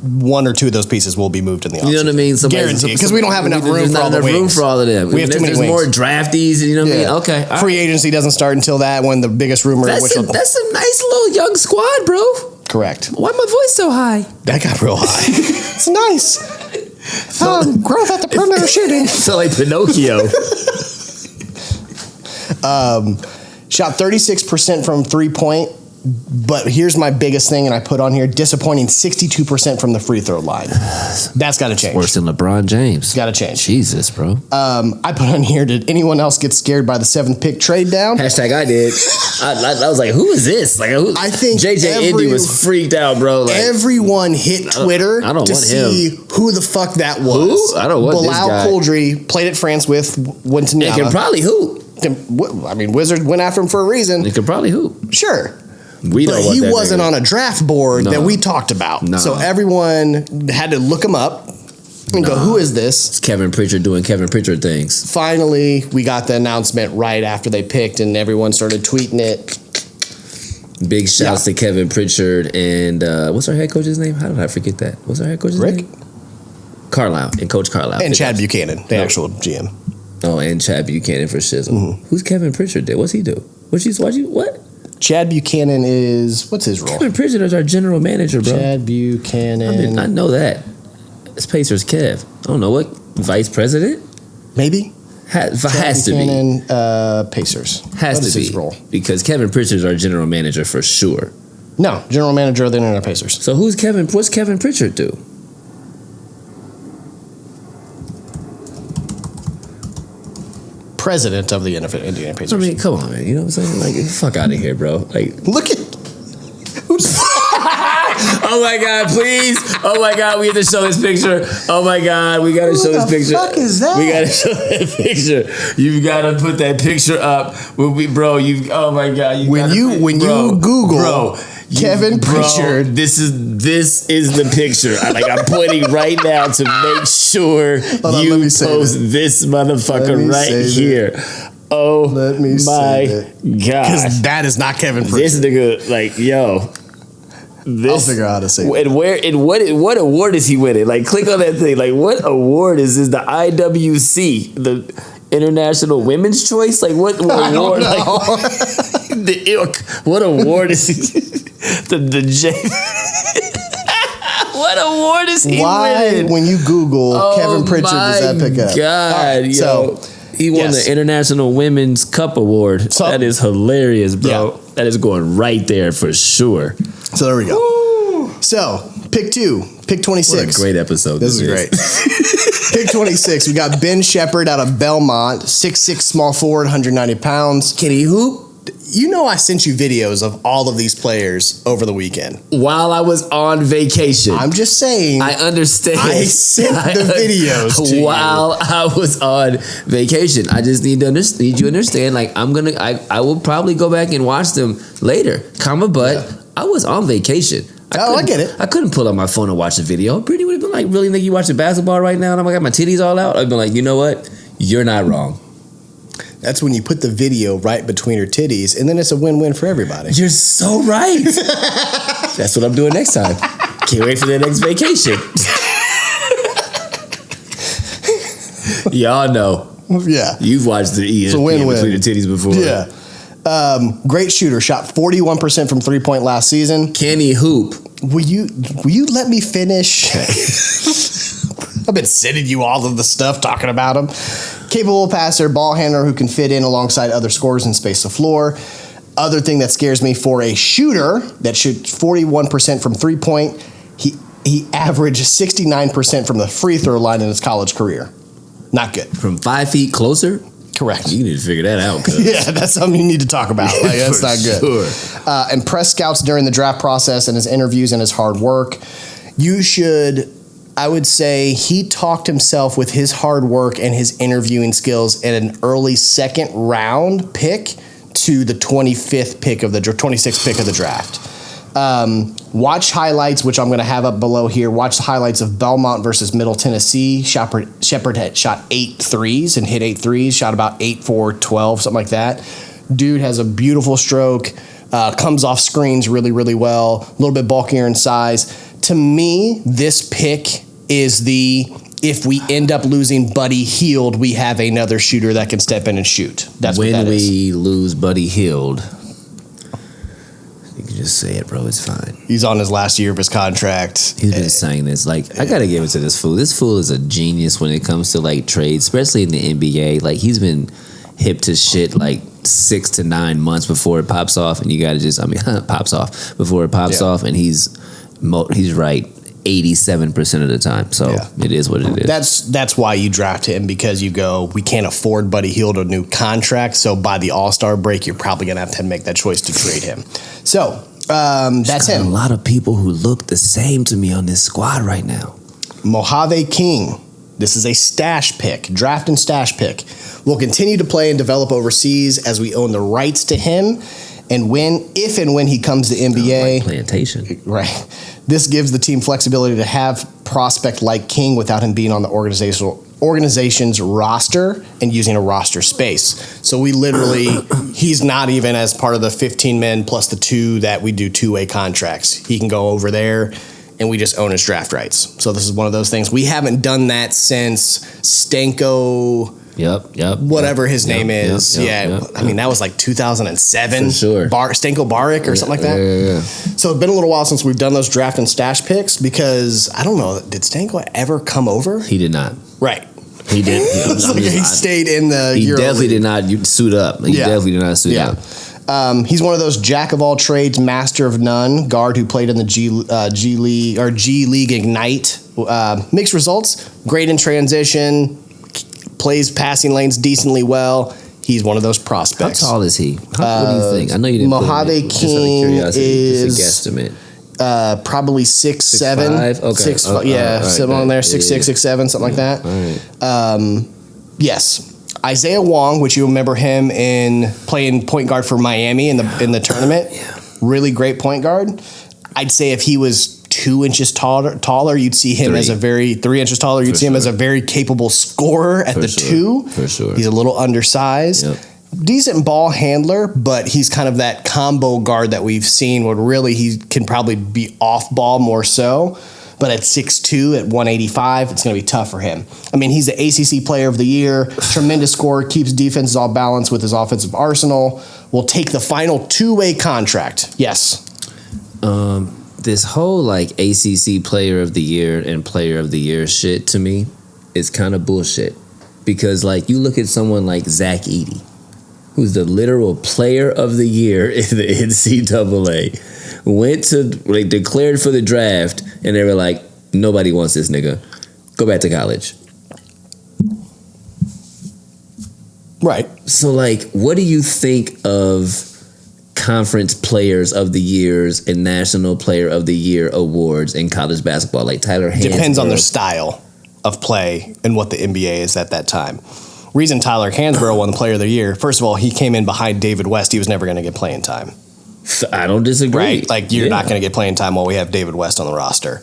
1 or 2 of those pieces will be moved in the offseason. You know what I mean? Guaranteed. Because we don't have enough room for all the wings. Room for all of them. We have too many wings. There's more draftees. You know what I mean? Okay. Free agency doesn't start until that, when the biggest rumor... That's a nice little young squad, bro. Correct. Why my voice so high? That got real high. It's nice. Growth at the perimeter shooting. Felt like Pinocchio. Shot 36% from 3-point, but here's my biggest thing, and I put on here, disappointing 62% from the free throw line. That's got to change. Worse than LeBron James. Got to change. Jesus, bro. I put on here, did anyone else get scared by the 7th pick trade down? Hashtag I did. I was like, who is this? Like, I think JJ Indy was freaked out, bro. Like, everyone hit Twitter to see who the fuck that was. Who? I don't want this guy. Bilal Couldry played at France with Wentanyama. It can probably hoop. I mean, Wizards went after him for a reason. It could probably hoop. Sure. But he wasn't on a draft board that we talked about. No. So everyone had to look him up and go, who is this? It's Kevin Pritchard doing Kevin Pritchard things. Finally, we got the announcement right after they picked, and everyone started tweeting it. Big shouts to Kevin Pritchard and what's our head coach's name? How did I forget that? What's our head coach's name? Carlisle and Coach Carlisle. And Chad Buchanan, the actual GM. Oh, and Chad Buchanan for Shizzle. Who's Kevin Pritchard? What's he do? What? Chad Buchanan is, what's his role? Kevin Pritchard is our general manager, bro. Chad Buchanan. I know that. It's Pacers Kev. I don't know what vice president. Maybe. Has to Buchanan, be. Pacers. Has what to is be his role? because Kevin Pritchard is our general manager for sure. No, general manager of the Indiana Pacers. So what's Kevin Pritchard do? President of the Indiana Pacers. I mean, come on, man. You know what I'm saying? Like, get the fuck out of here, bro. Like, look at. oh my God, please. Oh my God, we have to show this picture. Oh my God, we got to show this picture. What the fuck is that? We got to show that picture. You've got to put that picture up. Oh my God. When you Google Kevin Pritchard. This is the picture. I'm pointing right now to make sure you post this motherfucker right here. Oh let me my God. Because that is not Kevin Pritchard. This nigga, like, yo. I'll figure out how to say it. And what award is he winning? Like, click on that thing. Like, what award is this? The IWC, the International Women's Choice? Like, what award? Like, the ilk. What award is he? the J. What award is he winning? When you Google Kevin Pritchard, does that pick up? God, right, yo. He won the International Women's Cup Award. So, that is hilarious, bro. Yeah. That is going right there for sure. So there we go. Woo. So pick 26. What a great episode. This is great. Pick 26. We got Ben Shepherd out of Belmont, 6'6", small forward, 190 pounds. Can he hoop? You know I sent you videos of all of these players over the weekend. While I was on vacation. I'm just saying. I understand. I sent the videos to while you. I was on vacation. I just need you to understand. Like, I will probably go back and watch them later. I was on vacation. I get it. I couldn't pull out my phone and watch the video. Brittany would have been like, really think you watching basketball right now? And I got my titties all out? I'd be like, you know what? You're not wrong. That's when you put the video right between her titties, and then it's a win-win for everybody. You're so right. That's what I'm doing next time. Can't wait for the next vacation. Y'all know. Yeah. You've watched the ESPN between the titties before. Yeah. Great shooter. Shot 41% from three-point last season. Can he hoop? Will you let me finish? I've been sending you all of the stuff talking about him. Capable passer, ball handler who can fit in alongside other scorers and space the floor. Other thing that scares me for a shooter that shoots 41% from three-point, he averaged 69% from the free throw line in his college career. Not good. From 5 feet closer? Correct. You need to figure that out. Yeah, that's something you need to talk about. Like, that's not good. Sure. Impress scouts during the draft process and his interviews and his hard work. You should, I would say, he talked himself with his hard work and his interviewing skills in an early second round pick to the 26th pick of the draft. Watch highlights, which I'm going to have up below here. Watch the highlights of Belmont versus Middle Tennessee. Shepherd had shot 8 threes and hit 8 threes, shot about 8 for 12, something like that. Dude has a beautiful stroke, comes off screens really, really well, a little bit bulkier in size. To me, this pick is if we end up losing Buddy Hield, we have another shooter that can step in and shoot. That's when what that is. we lose Buddy Hield. You can just say it, bro. It's fine. He's on his last year of his contract. He's been saying this. Like, I gotta give it to this fool. This fool is a genius when it comes to like trades, especially in the NBA. Like, he's been hip to shit like 6 to 9 months before it pops off, and you gotta pops off before it pops off, and he's right 87% of the time. So it is what it is. That's why you draft him, because you go, we can't afford Buddy Hield a new contract. So by the All-Star break, you're probably going to have to make that choice to trade him. So that's him. A lot of people who look the same to me on this squad right now. Mojave King. This is a stash pick, draft and stash pick. Will continue to play and develop overseas as we own the rights to him. And if and when he comes to NBA, like plantation, right? This gives the team flexibility to have prospect like King without him being on the organization's roster and using a roster space. So we literally, he's not even as part of the 15 men plus the 2 that we do 2-way contracts. He can go over there, and we just own his draft rights. So this is one of those things. We haven't done that since Stanko Yep. Whatever his name is. I mean, that was like 2007. For sure. Stanko Baric or something like that. Yeah. So it's been a little while since we've done those draft and stash picks because I don't know, did Stanko ever come over? He did not. Right. He did. He stayed in the He Euro definitely League. did not suit up. He definitely did not suit up. He's one of those jack of all trades, master of none guard who played in the G League Ignite. Mixed results, great in transition, plays passing lanes decently well. He's one of those prospects. How tall is he? What do you think? I know you didn't. Mojave King is just a guesstimate. Probably 6'7". 6'5"? Okay. Something on there, 6'6", 6'7", something like that. All right. Yes. Isaiah Wong, which you remember him in playing point guard for Miami in the tournament. Yeah. Really great point guard. I'd say if he was 2 inches taller, you'd see him as a 3 inches taller. You'd see him as a very capable scorer at the 2. For sure. He's a little undersized. Yep. Decent ball handler, but he's kind of that combo guard that we've seen where really he can probably be off ball more so. But at 6'2", at 185, it's going to be tough for him. I mean, he's the ACC Player of the Year, tremendous scorer, keeps defenses all balanced with his offensive arsenal. Will take the final two-way contract. Yes. This whole like ACC Player of the Year and Player of the Year shit to me is kind of bullshit because like you look at someone like Zach Edey, who's the literal Player of the Year in the NCAA. Went to declared for the draft, and they were like, "Nobody wants this nigga. Go back to college." Right. So, like, what do you think of conference players of the years and national player of the year awards in college basketball? Like Tyler Hansbrough. Depends on their style of play and what the NBA is at that time. Reason Tyler Hansbrough won the Player of the Year. First of all, he came in behind David West. He was never going to get playing time. I don't disagree. Right? Like, you're not going to get playing time while we have David West on the roster.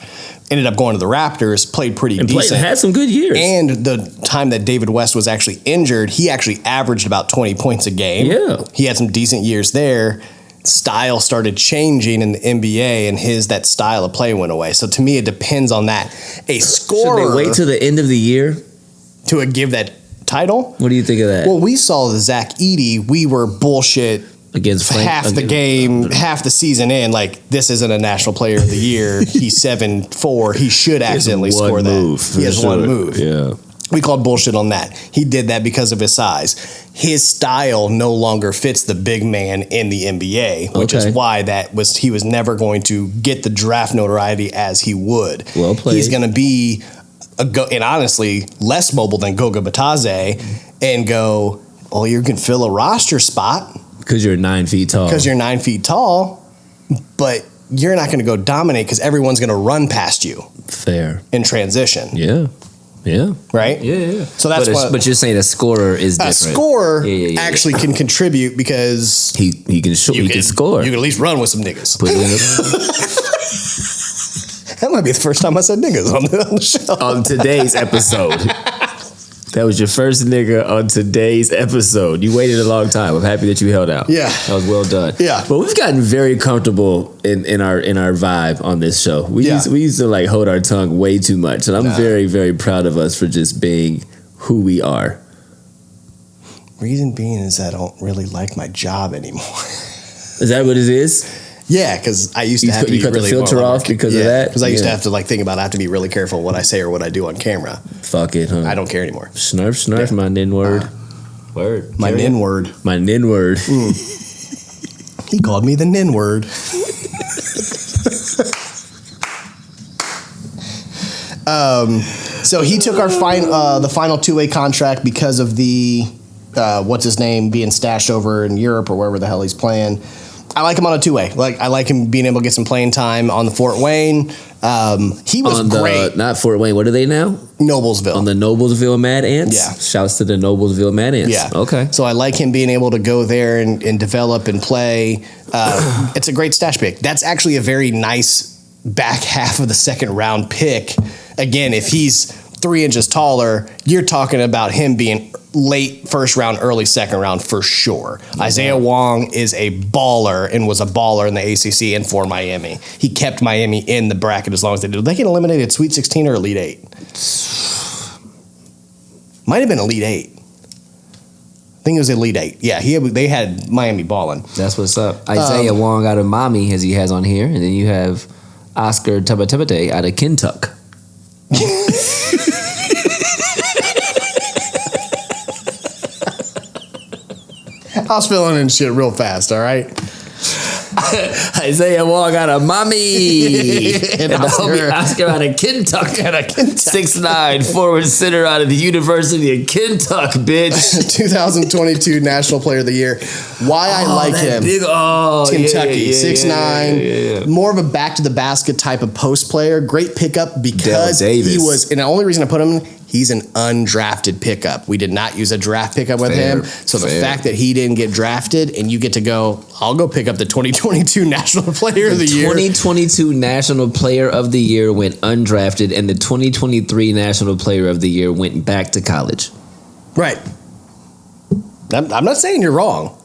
Ended up going to the Raptors, played pretty decent. Had some good years. And the time that David West was actually injured, he actually averaged about 20 points a game. Yeah. He had some decent years there. Style started changing in the NBA, and that style of play went away. So to me, it depends on that. A scorer... Should they wait till the end of the year to give that title? What do you think of that? Well, we saw the Zach Edey. We were bullshit against the game, half the season in. Like, this isn't a National Player of the Year. He's 7'4". He should accidentally score that. He has one move. Yeah. We called bullshit on that. He did that because of his size. His style no longer fits the big man in the NBA, which is why he was never going to get the draft notoriety as he would. Well played. He's going to be, and honestly, less mobile than Goga Batadze and go, oh, you can fill a roster spot. Because you're 9 feet tall. But you're not going to go dominate because everyone's going to run past you. Fair. In transition. Yeah. Right? Yeah. So that's but you're saying a scorer is different. A scorer actually can contribute because he can score. You can at least run with some niggas. Put it in That might be the first time I said niggas on the show. On today's episode. That was your first nigga on today's episode. You waited a long time. I'm happy that you held out. Yeah. That was well done. Yeah. But we've gotten very comfortable in our vibe on this show. We used to like hold our tongue way too much. And I'm very, very proud of us for just being who we are. Reason being is I don't really like my job anymore. Is that what it is? Yeah, because I used to have to be cut really the filter off because of that. Because I used to have to think about. I have to be really careful what I say or what I do on camera. Fuck it, huh? I don't care anymore. Snarf, my nin word. Word. My nin word. My nin word. He called me the nin word. So he took the final two-way contract because of the what's his name being stashed over in Europe or wherever the hell he's playing. I like him on a two-way. I like him being able to get some playing time on the Fort Wayne. He was great. Not Fort Wayne. What are they now? Noblesville. On the Noblesville Mad Ants? Yeah. Shouts to the Noblesville Mad Ants. Yeah. Okay. So I like him being able to go there and develop and play. It's a great stash pick. That's actually a very nice back half of the second round pick. Again, if he's 3 inches taller, you're talking about him being late first round, early second round for sure. Mm-hmm. Isaiah Wong is a baller and was a baller in the ACC and for Miami. He kept Miami in the bracket as long as they did. Did they get eliminated Sweet 16 or Elite 8? Might have been Elite 8. I think it was Elite Eight. Yeah, they had Miami balling. That's what's up. Isaiah Wong out of Miami, as he has on here, and then you have Oscar Tabatabate out of Kentucky. I was filling in shit real fast, all right? Isaiah Wong out of Mommy. and Oscar out of Kentucky. 6'9", forward center out of the University of Kentucky, bitch. 2022 National Player of the Year. Why I like him. Kentucky, 6'9". More of a back to the basket type of post player. Great pickup because he was, and the only reason I put him, he's an undrafted pickup. We did not use a draft pickup with him. So the fact that he didn't get drafted and you get to go, I'll go pick up the 2022 National Player of the Year. 2022 National Player of the Year went undrafted, and the 2023 National Player of the Year went back to college. Right. I'm not saying you're wrong.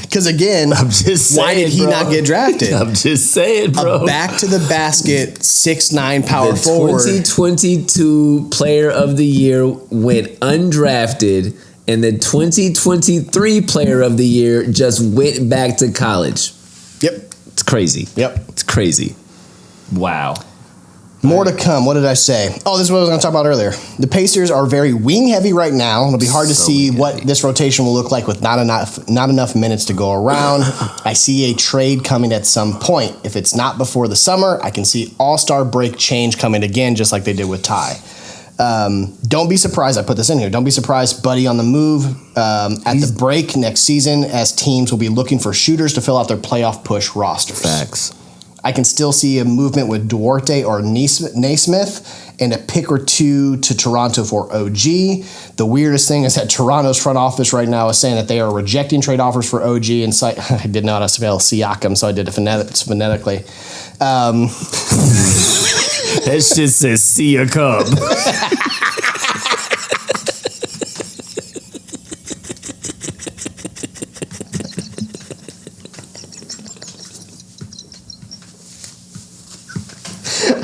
Because again, I'm just saying, why did he not get drafted? I'm just saying, bro. A back to the basket, 6'9" power forward. The 2022 Player of the Year went undrafted, and the 2023 Player of the Year just went back to college. Yep. It's crazy. Yep. It's crazy. Wow. More to come. What did I say? Oh, this is what I was going to talk about earlier. The Pacers are very wing heavy right now. It'll be hard to see what this rotation will look like with not enough minutes to go around. I see a trade coming at some point. If it's not before the summer, I can see All-Star break change coming again, just like they did with Ty. Don't be surprised. I put this in here. Don't be surprised, Buddy on the move at the break next season, as teams will be looking for shooters to fill out their playoff push rosters. Facts. I can still see a movement with Duarte or Naismith and a pick or two to Toronto for OG. The weirdest thing is that Toronto's front office right now is saying that they are rejecting trade offers for OG. And I didn't know how to spell Siakam, so I did it phonetically. That shit says Siakam.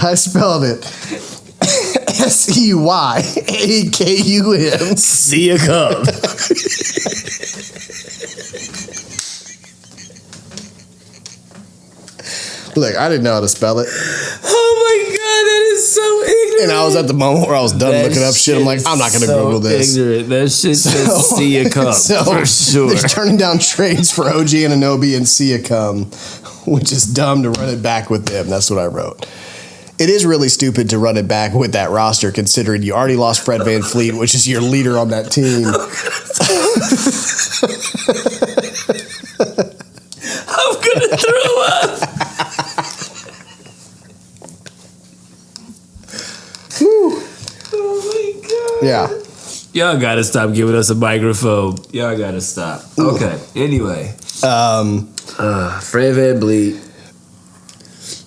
I spelled it Seyuakum. Siakam. Look, I didn't know how to spell it. Oh my God, that is so ignorant. And I was at the moment where I was done looking up shit. I'm like, I'm not going to Google this. Ignorant. That shit says Siakam for sure. They're turning down trades for OG Anunoby and Siakam, which is dumb to run it back with them. That's what I wrote. It is really stupid to run it back with that roster, considering you already lost Fred VanVleet, which is your leader on that team. I'm gonna throw up. Oh my God. Yeah. Y'all gotta stop giving us a microphone. Y'all gotta stop. Okay. Anyway. Fred VanVleet.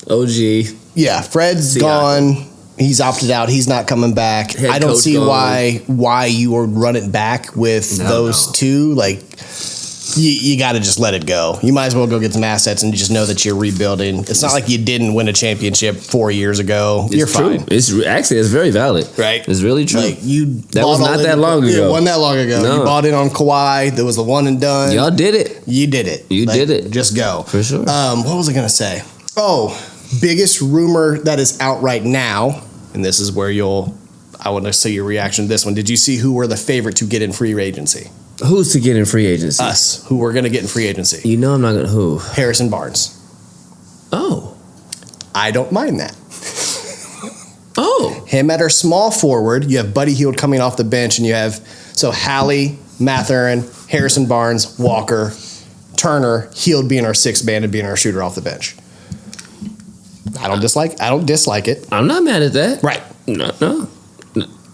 OG. Yeah, Fred's gone. He's opted out. He's not coming back. I don't see why you would run it back with those two. Like, you got to just let it go. You might as well go get some assets and just know that you're rebuilding. It's not like you didn't win a championship 4 years ago. You're fine. It's very valid. Right. It's really true. Like that was not that long ago. It wasn't that long ago. No. You bought in on Kawhi. There was a one and done. Y'all did it. You did it. You did it. Just go. For sure. What was I going to say? Oh, biggest rumor that is out right now, and this is where I want to see your reaction to this one. Did you see who were the favorite to get in free agency? Who's to get in free agency? Us. Who we're going to get in free agency? You know I'm not going to. Who? Harrison Barnes. Oh. I don't mind that. Oh. Him at our small forward. You have Buddy Hield coming off the bench, and you have Hallie, Mathurin, Harrison Barnes, Walker, Turner, Hield being our sixth man and being our shooter off the bench. I don't dislike it. I'm not mad at that. Right. No.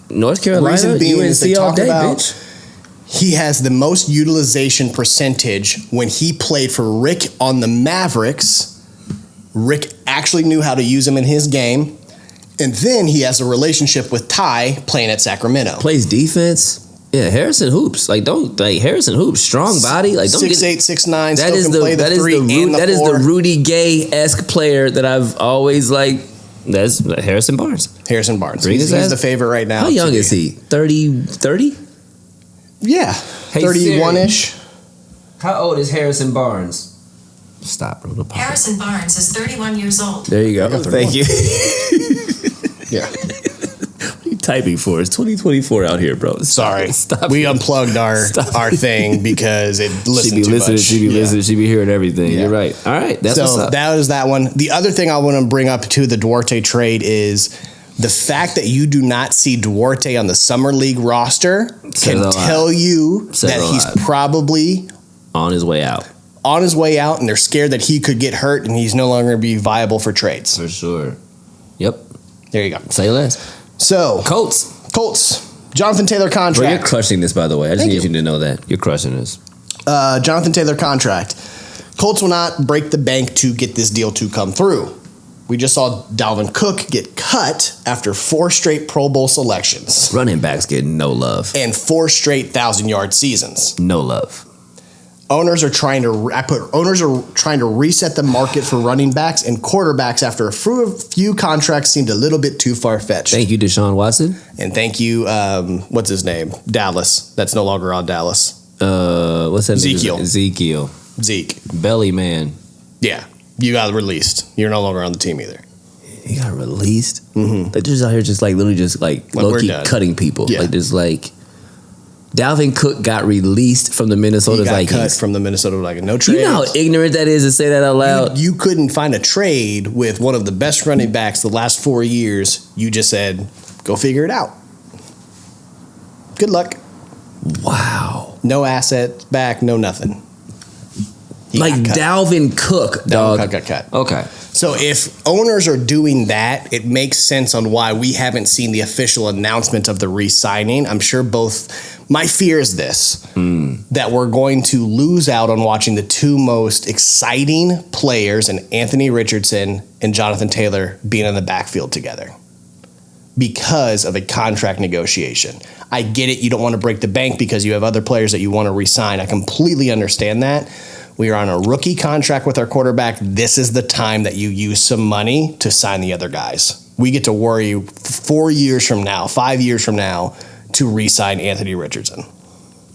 North Carolina, Reason being is they UNC all talk day, about bitch. he has the most utilization percentage when he played for Rick on the Mavericks. Rick actually knew how to use him in his game. And then he has a relationship with Ty playing at Sacramento. Plays defense. Yeah, Harrison hoops. Harrison hoops. Strong body. 6'8", 6'9". That is the Rudy Gay-esque player that I've always liked. That's Harrison Barnes. Harrison Barnes. He's the favorite right now. How young is he? 30? Yeah, Hey, 31-ish. How old is Harrison Barnes? Stop, bro. Harrison Barnes is 31 years old. There you go. Thank you. Yeah. What are you typing for? It's 2024 out here, bro. Sorry. Stop. We unplugged our thing because it She listened be too listening. much. She be listening. She be hearing everything. Yeah. You're right. All right. That's what's So up. that was that one. The other thing I want to bring up to the Duarte trade is the fact that you do not see Duarte on the Summer League roster can tell you that he's probably on his way out. On his way out, and they're scared that he could get hurt and he's no longer be viable for trades. For sure. Yep. There you go. Say less. So Colts. Jonathan Taylor contract. Bro, you're crushing this, by the way. I just Thank need you you to know that. You're crushing this. Jonathan Taylor contract. Colts will not break the bank to get this deal to come through. We just saw Dalvin Cook get cut after 4 straight Pro Bowl selections. Running backs get no love. And 4 straight 1,000-yard seasons. No love. Owners are trying to reset the market for running backs and quarterbacks after a few contracts seemed a little bit too far-fetched. Thank you, Deshaun Watson. And thank you, what's his name? Dallas. That's no longer on Dallas. What's that name? Zeke. Belly man. Yeah. You got released. You're no longer on the team either. He got released? Mm-hmm. They're just out here just like literally just like low-key cutting people. Yeah. Like just like Dalvin Cook got released from the Minnesota Vikings. He got cut from the Minnesota Vikings. No trade. You know how ignorant that is to say that out loud? You couldn't find a trade with one of the best running backs the last 4 years. You just said, go figure it out. Good luck. Wow. No assets back, no nothing. Like Dalvin Cook, dog. Dalvin Cook got cut. Okay. So if owners are doing that, it makes sense on why we haven't seen the official announcement of the re-signing. I'm sure my fear is this, that we're going to lose out on watching the 2 most exciting players in Anthony Richardson and Jonathan Taylor being in the backfield together because of a contract negotiation. I get it. You don't want to break the bank because you have other players that you want to re-sign. I completely understand that. We are on a rookie contract with our quarterback. This is the time that you use some money to sign the other guys. We get to worry 4 years from now, 5 years from now, to re-sign Anthony Richardson.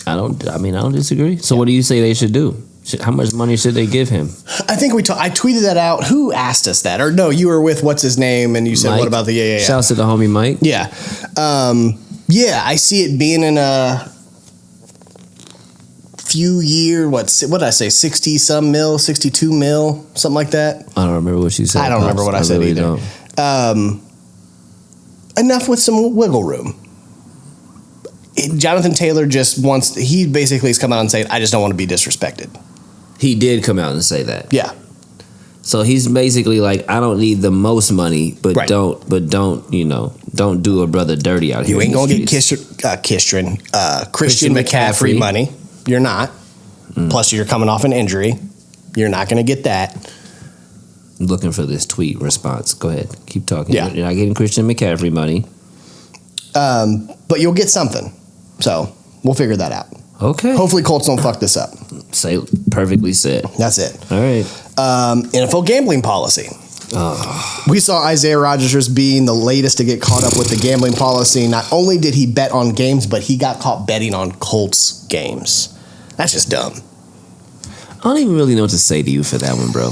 I don't disagree. So what do you say they should do? How much money should they give him? I think I tweeted that out. Who asked us that? Or no, you were with what's his name, and you said, Mike. what about the yeah. Shouts to the homie Mike. Yeah. I see it being in a few year, what did I say, 60-some mil, 62 mil, something like that. I don't remember what you said. I don't remember what I said really either. Don't. Enough with some wiggle room. Jonathan Taylor he basically has come out and said, I just don't want to be disrespected. He did come out and say that. Yeah. So he's basically like, I don't need the most money, but Right. don't do a brother dirty out here. You ain't in the going to get streets. Christian McCaffrey money. You're not. Plus, you're coming off an injury. You're not going to get that. I'm looking for this tweet response. Go ahead. Keep talking. Yeah. You're not getting Christian McCaffrey money. But you'll get something. So we'll figure that out. Okay. Hopefully, Colts don't fuck this up. Say perfectly said. That's it. All right. NFL gambling policy. We saw Isaiah Rodgers being the latest to get caught up with the gambling policy. Not only did he bet on games, but he got caught betting on Colts games. That's just dumb. I don't even really know what to say to you for that one, bro.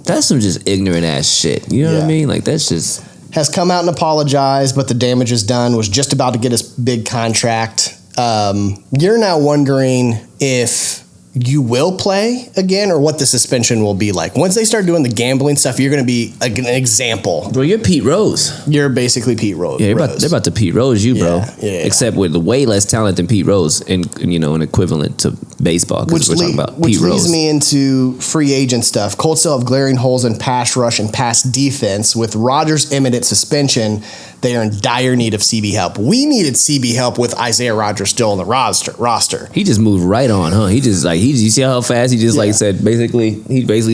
That's some just ignorant ass shit. You know what I mean? Like that's just has come out and apologized, but the damage is done. Was just about to get his big contract. You're now wondering if you will play again or what the suspension will be like. Once they start doing the gambling stuff, you're going to be an example. Bro, you're Pete Rose. You're basically Pete Rose. Yeah, they're about to Pete Rose you, bro. Yeah. Except with way less talent than Pete Rose and an equivalent to baseball. Which leads me into free agent stuff. Colts still have glaring holes in pass rush and pass defense. With Rodgers' imminent suspension, they are in dire need of CB help. We needed CB help with Isaiah Rodgers still on the roster. He just moved right on, huh? He just you see how fast he just said basically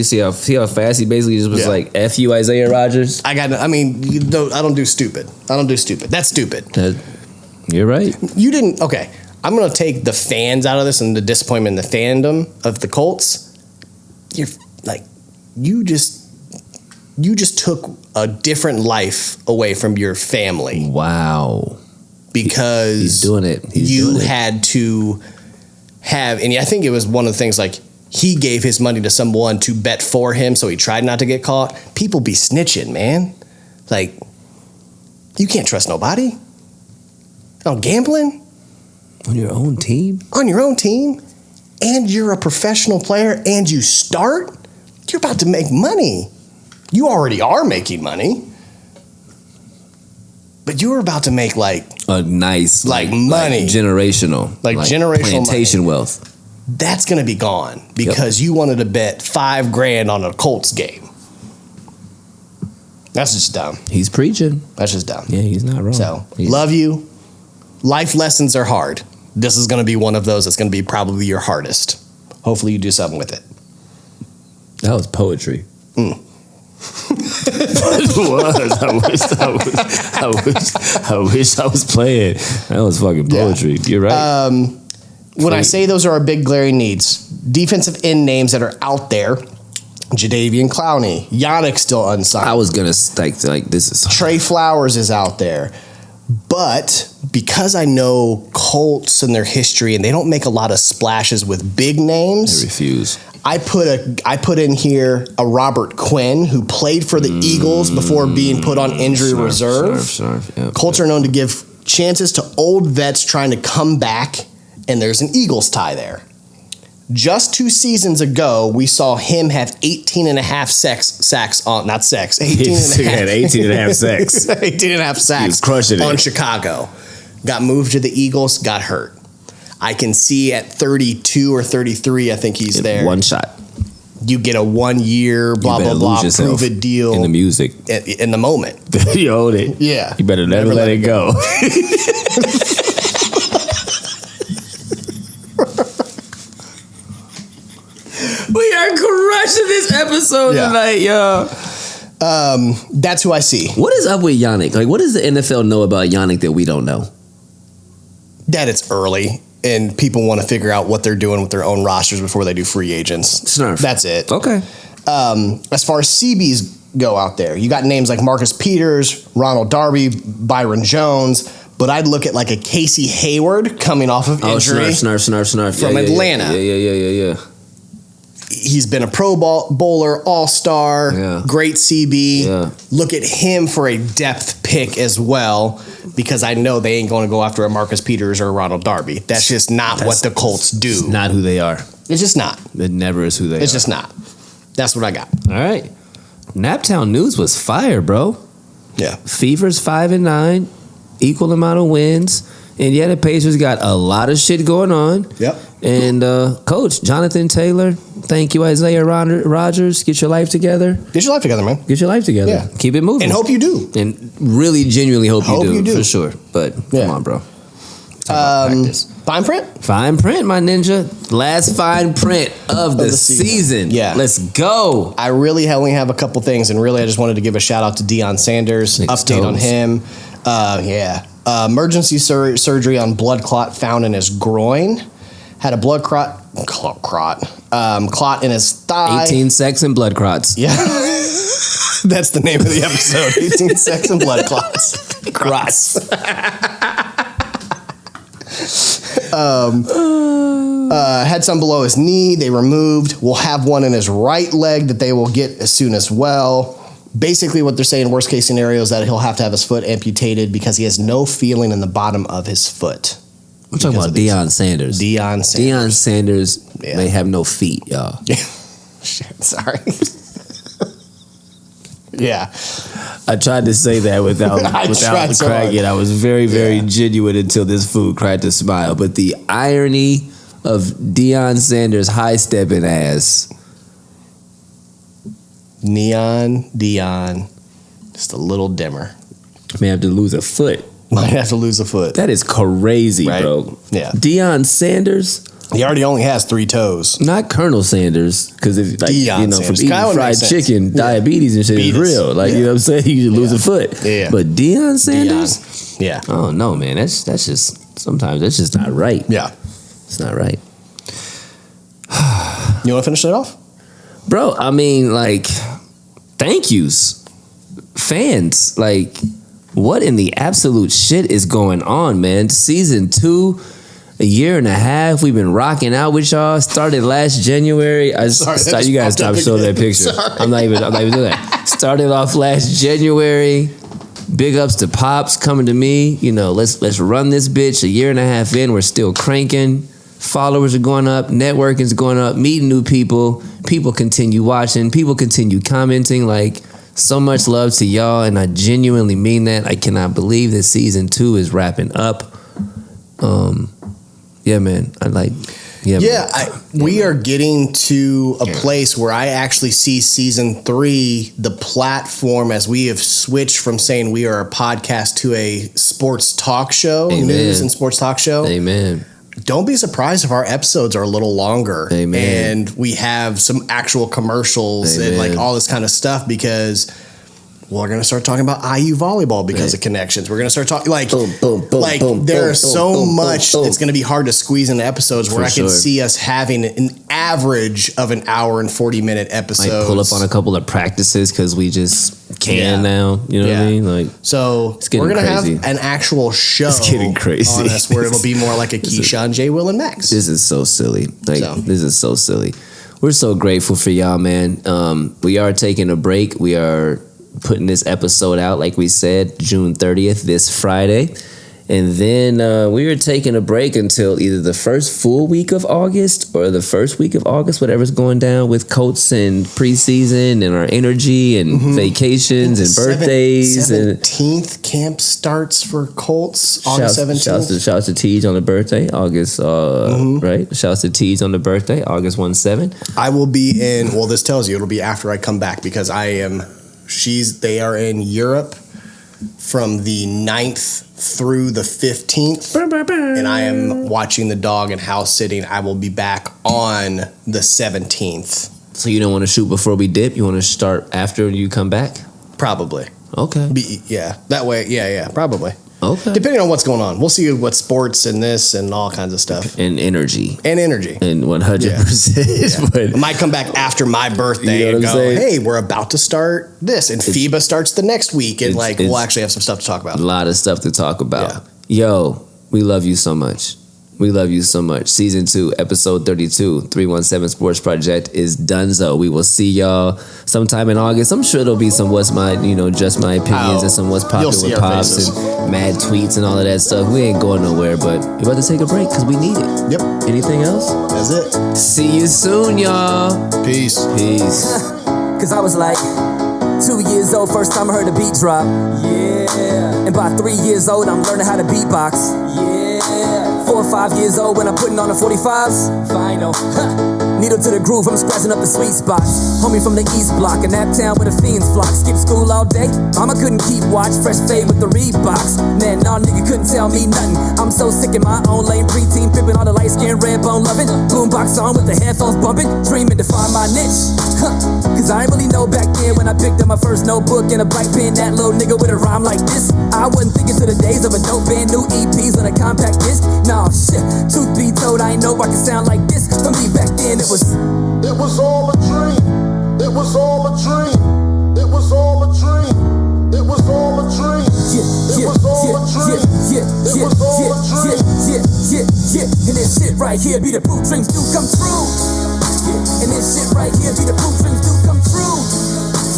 see how fast he basically just was like F you Isaiah Rodgers. I don't do stupid. That's stupid. You're right. You didn't. Okay, I'm gonna take the fans out of this and the disappointment in the fandom of the Colts. You just took a different life away from your family. Wow. because he's doing it. Had to have, and I think it was one of the things like he gave his money to someone to bet for him, so he tried not to get caught. People be snitching, man. Like, you can't trust nobody. On gambling? On your own team? On your own team? And you're a professional player and you start? You're about to make money. You already are making money. But you're about to make like a nice money. Like generational. Like generational plantation money. Wealth. That's going to be gone because you wanted to bet $5,000 on a Colts game. That's just dumb. He's preaching. That's just dumb. Yeah, he's not wrong. So, love you. Life lessons are hard. This is going to be one of those that's going to be probably your hardest. Hopefully you do something with it. That was poetry. Mm. It was. I wish I was playing. That was fucking poetry. Yeah. You're right. When I say those are our big glaring needs, defensive end names that are out there. Jadeveon Clowney, Yannick still unsigned. I was gonna like this is Trey Flowers is out there, but because I know Colts and their history, and they don't make a lot of splashes with big names. They refuse. I put in here a Robert Quinn who played for the Eagles before being put on injury reserve. Yep, Colts are known to give chances to old vets trying to come back, and there's an Eagles tie there. Just 2 seasons ago, we saw him have 18 and a half sacks on, not sex, 18 and a half. 18 and a half sacks. 18 and a half sacks he was crushing on it. Chicago. Got moved to the Eagles, got hurt. I can see at 32 or 33, I think he's there. One shot. You get a 1 year, blah, blah, blah, prove it deal. In the music. In the moment. You own it. Yeah. You better never let it go. We are crushing this episode tonight, y'all. That's who I see. What is up with Yannick? Like, what does the NFL know about Yannick that we don't know? That it's early, and people want to figure out what they're doing with their own rosters before they do free agents. Snurf. That's it. Okay. As far as CBs go out there, you got names like Marcus Peters, Ronald Darby, Byron Jones, but I'd look at like a Casey Hayward coming off of injury. Snurf. From Atlanta. Yeah. He's been a Pro Bowler, All-Star, great CB. Yeah. Look at him for a depth pick as well, because I know they ain't going to go after a Marcus Peters or a Ronald Darby. That's just not what the Colts do. It's not who they are. It's just not. It never is who they are. It's just not. That's what I got. All right. Naptown news was fire, bro. Yeah. Fever's 5-9, equal amount of wins. And yeah, the Pacers got a lot of shit going on. Yep. And Coach Jonathan Taylor, thank you, Isaiah Rogers. Get your life together. Get your life together, man. Get your life together. Yeah. Keep it moving. And hope you do. And really genuinely hope you do. For sure. But come on, bro. Fine print? Fine print, my ninja. Last fine print of the season. Yeah. Let's go. I really only have a couple things, and really I just wanted to give a shout out to Deion Sanders. Update on him. Emergency surgery on blood clot found in his groin. Had a blood clot in his thigh. 18 sex and blood clots. Yeah. That's the name of the episode. 18 sex and blood clots. Cross. Had some below his knee. They removed. Will have one in his right leg that they will get as soon as well. Basically, what they're saying, worst case scenario, is that he'll have to have his foot amputated because he has no feeling in the bottom of his foot. I'm talking about Deion Sanders. Deion Sanders may have no feet, y'all. Shit, sorry. Yeah. I tried to say that without cracking. I was very genuine until this food cracked a smile. But the irony of Deion Sanders high-stepping ass. Deion, just a little dimmer. May have to lose a foot. Might have to lose a foot. That is crazy, right? Bro. Yeah. Deion Sanders. He already only has 3 toes. Not Colonel Sanders, because if Deion from Sanders. eating fried chicken, diabetes and shit is real. Like you know what I'm saying, you lose a foot. Yeah. But Deion Sanders, yeah. Oh no, man, that's just sometimes that's just not right. Yeah, it's not right. You want to finish it off, bro? I mean, like, thank yous, fans, like. What in the absolute shit is going on, man? Season 2, a year and a half. We've been rocking out with y'all. Started last January. You guys stop showing that picture. I'm not even doing that. Started off last January. Big ups to Pops coming to me. You know, let's run this bitch. A year and a half in, we're still cranking. Followers are going up. Networking's going up. Meeting new people. People continue watching. People continue commenting. Like, so much love to y'all, and I genuinely mean that. I cannot believe that season 2 is wrapping up. Yeah, man. We are getting to a place where I actually see season 3, the platform, as we have switched from saying we are a podcast to a sports talk show, news and sports talk show. Amen. Don't be surprised if our episodes are a little longer. Amen. And we have some actual commercials and like all this kind of stuff, because we're going to start talking about IU volleyball because of connections. We're going to start talking like there's so much it's going to be hard to squeeze into episodes where I can see us having an average of an hour and 40-minute episodes. Might pull up on a couple of practices because we just can now. You know what I mean? Like, so we're going to have an actual show getting crazy on us where it'll be more like a Keyshawn, J. Will, and Max. This is so silly. This is so silly. We're so grateful for y'all, man. We are taking a break. We are putting this episode out, like we said, June 30th, this Friday. And then we are taking a break until either the first full week of August or the first week of August, whatever's going down with Colts and preseason and our energy and vacations and birthdays. 17th camp starts for Colts, August 17th. Shouts to Teej on the birthday, August, right? Shouts to Teej on the birthday, August 1-7. I will be in, well, this tells you it'll be after I come back, because they are in Europe from the 9th through the 15th, and I am watching the dog and house sitting. I will be back on the 17th. So you don't want to shoot before we dip? You want to start after you come back? Probably. Okay. That way, probably. Okay. Depending on what's going on. We'll see what sports and this and all kinds of stuff. And energy. And 100%. But I might come back after my birthday and go, hey, we're about to start this. And FIBA starts the next week. And we'll actually have some stuff to talk about. A lot of stuff to talk about. Yeah. Yo, we love you so much. We love you so much. Season 2, episode 32, 317 Sports Project is donezo. We will see y'all sometime in August. I'm sure there'll be some just my opinions and some what's popular with Pops and mad tweets and all of that stuff. We ain't going nowhere, but we're about to take a break because we need it. Yep. Anything else? That's it. See you soon, y'all. Peace. Cause I was like 2 years old, first time I heard a beat drop. Yeah. And by 3 years old, I'm learning how to beatbox. Yeah. 4 or 5 years old when I'm putting on the 45s. Final. Needle to the groove, I'm scratching up the sweet spots. Homie from the East Block, in Naptown where the fiends flock. Skip school all day, mama couldn't keep watch. Fresh fade with the Reeboks. Man, nah, nigga couldn't tell me nothing. I'm so sick in my own lane, preteen, pimping all the light skin, red bone loving. Boombox on with the headphones bumping, dreaming to find my niche. Cause I ain't really know back then when I picked up my first notebook and a black pen, that little nigga with a rhyme like this. I wasn't thinking to the days of a dope band, new EPs on a compact disc. Nah, shit, truth be told, I ain't know I could sound like this. For me back then, it was all a dream. It was all a dream. It was all a dream. It was all a dream. It was all a dream. It was all a dream. And this shit right here be the proof dreams do come true. And this shit right here be the proof dreams do come true.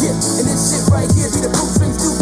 And this shit right here be the proof dreams do come true.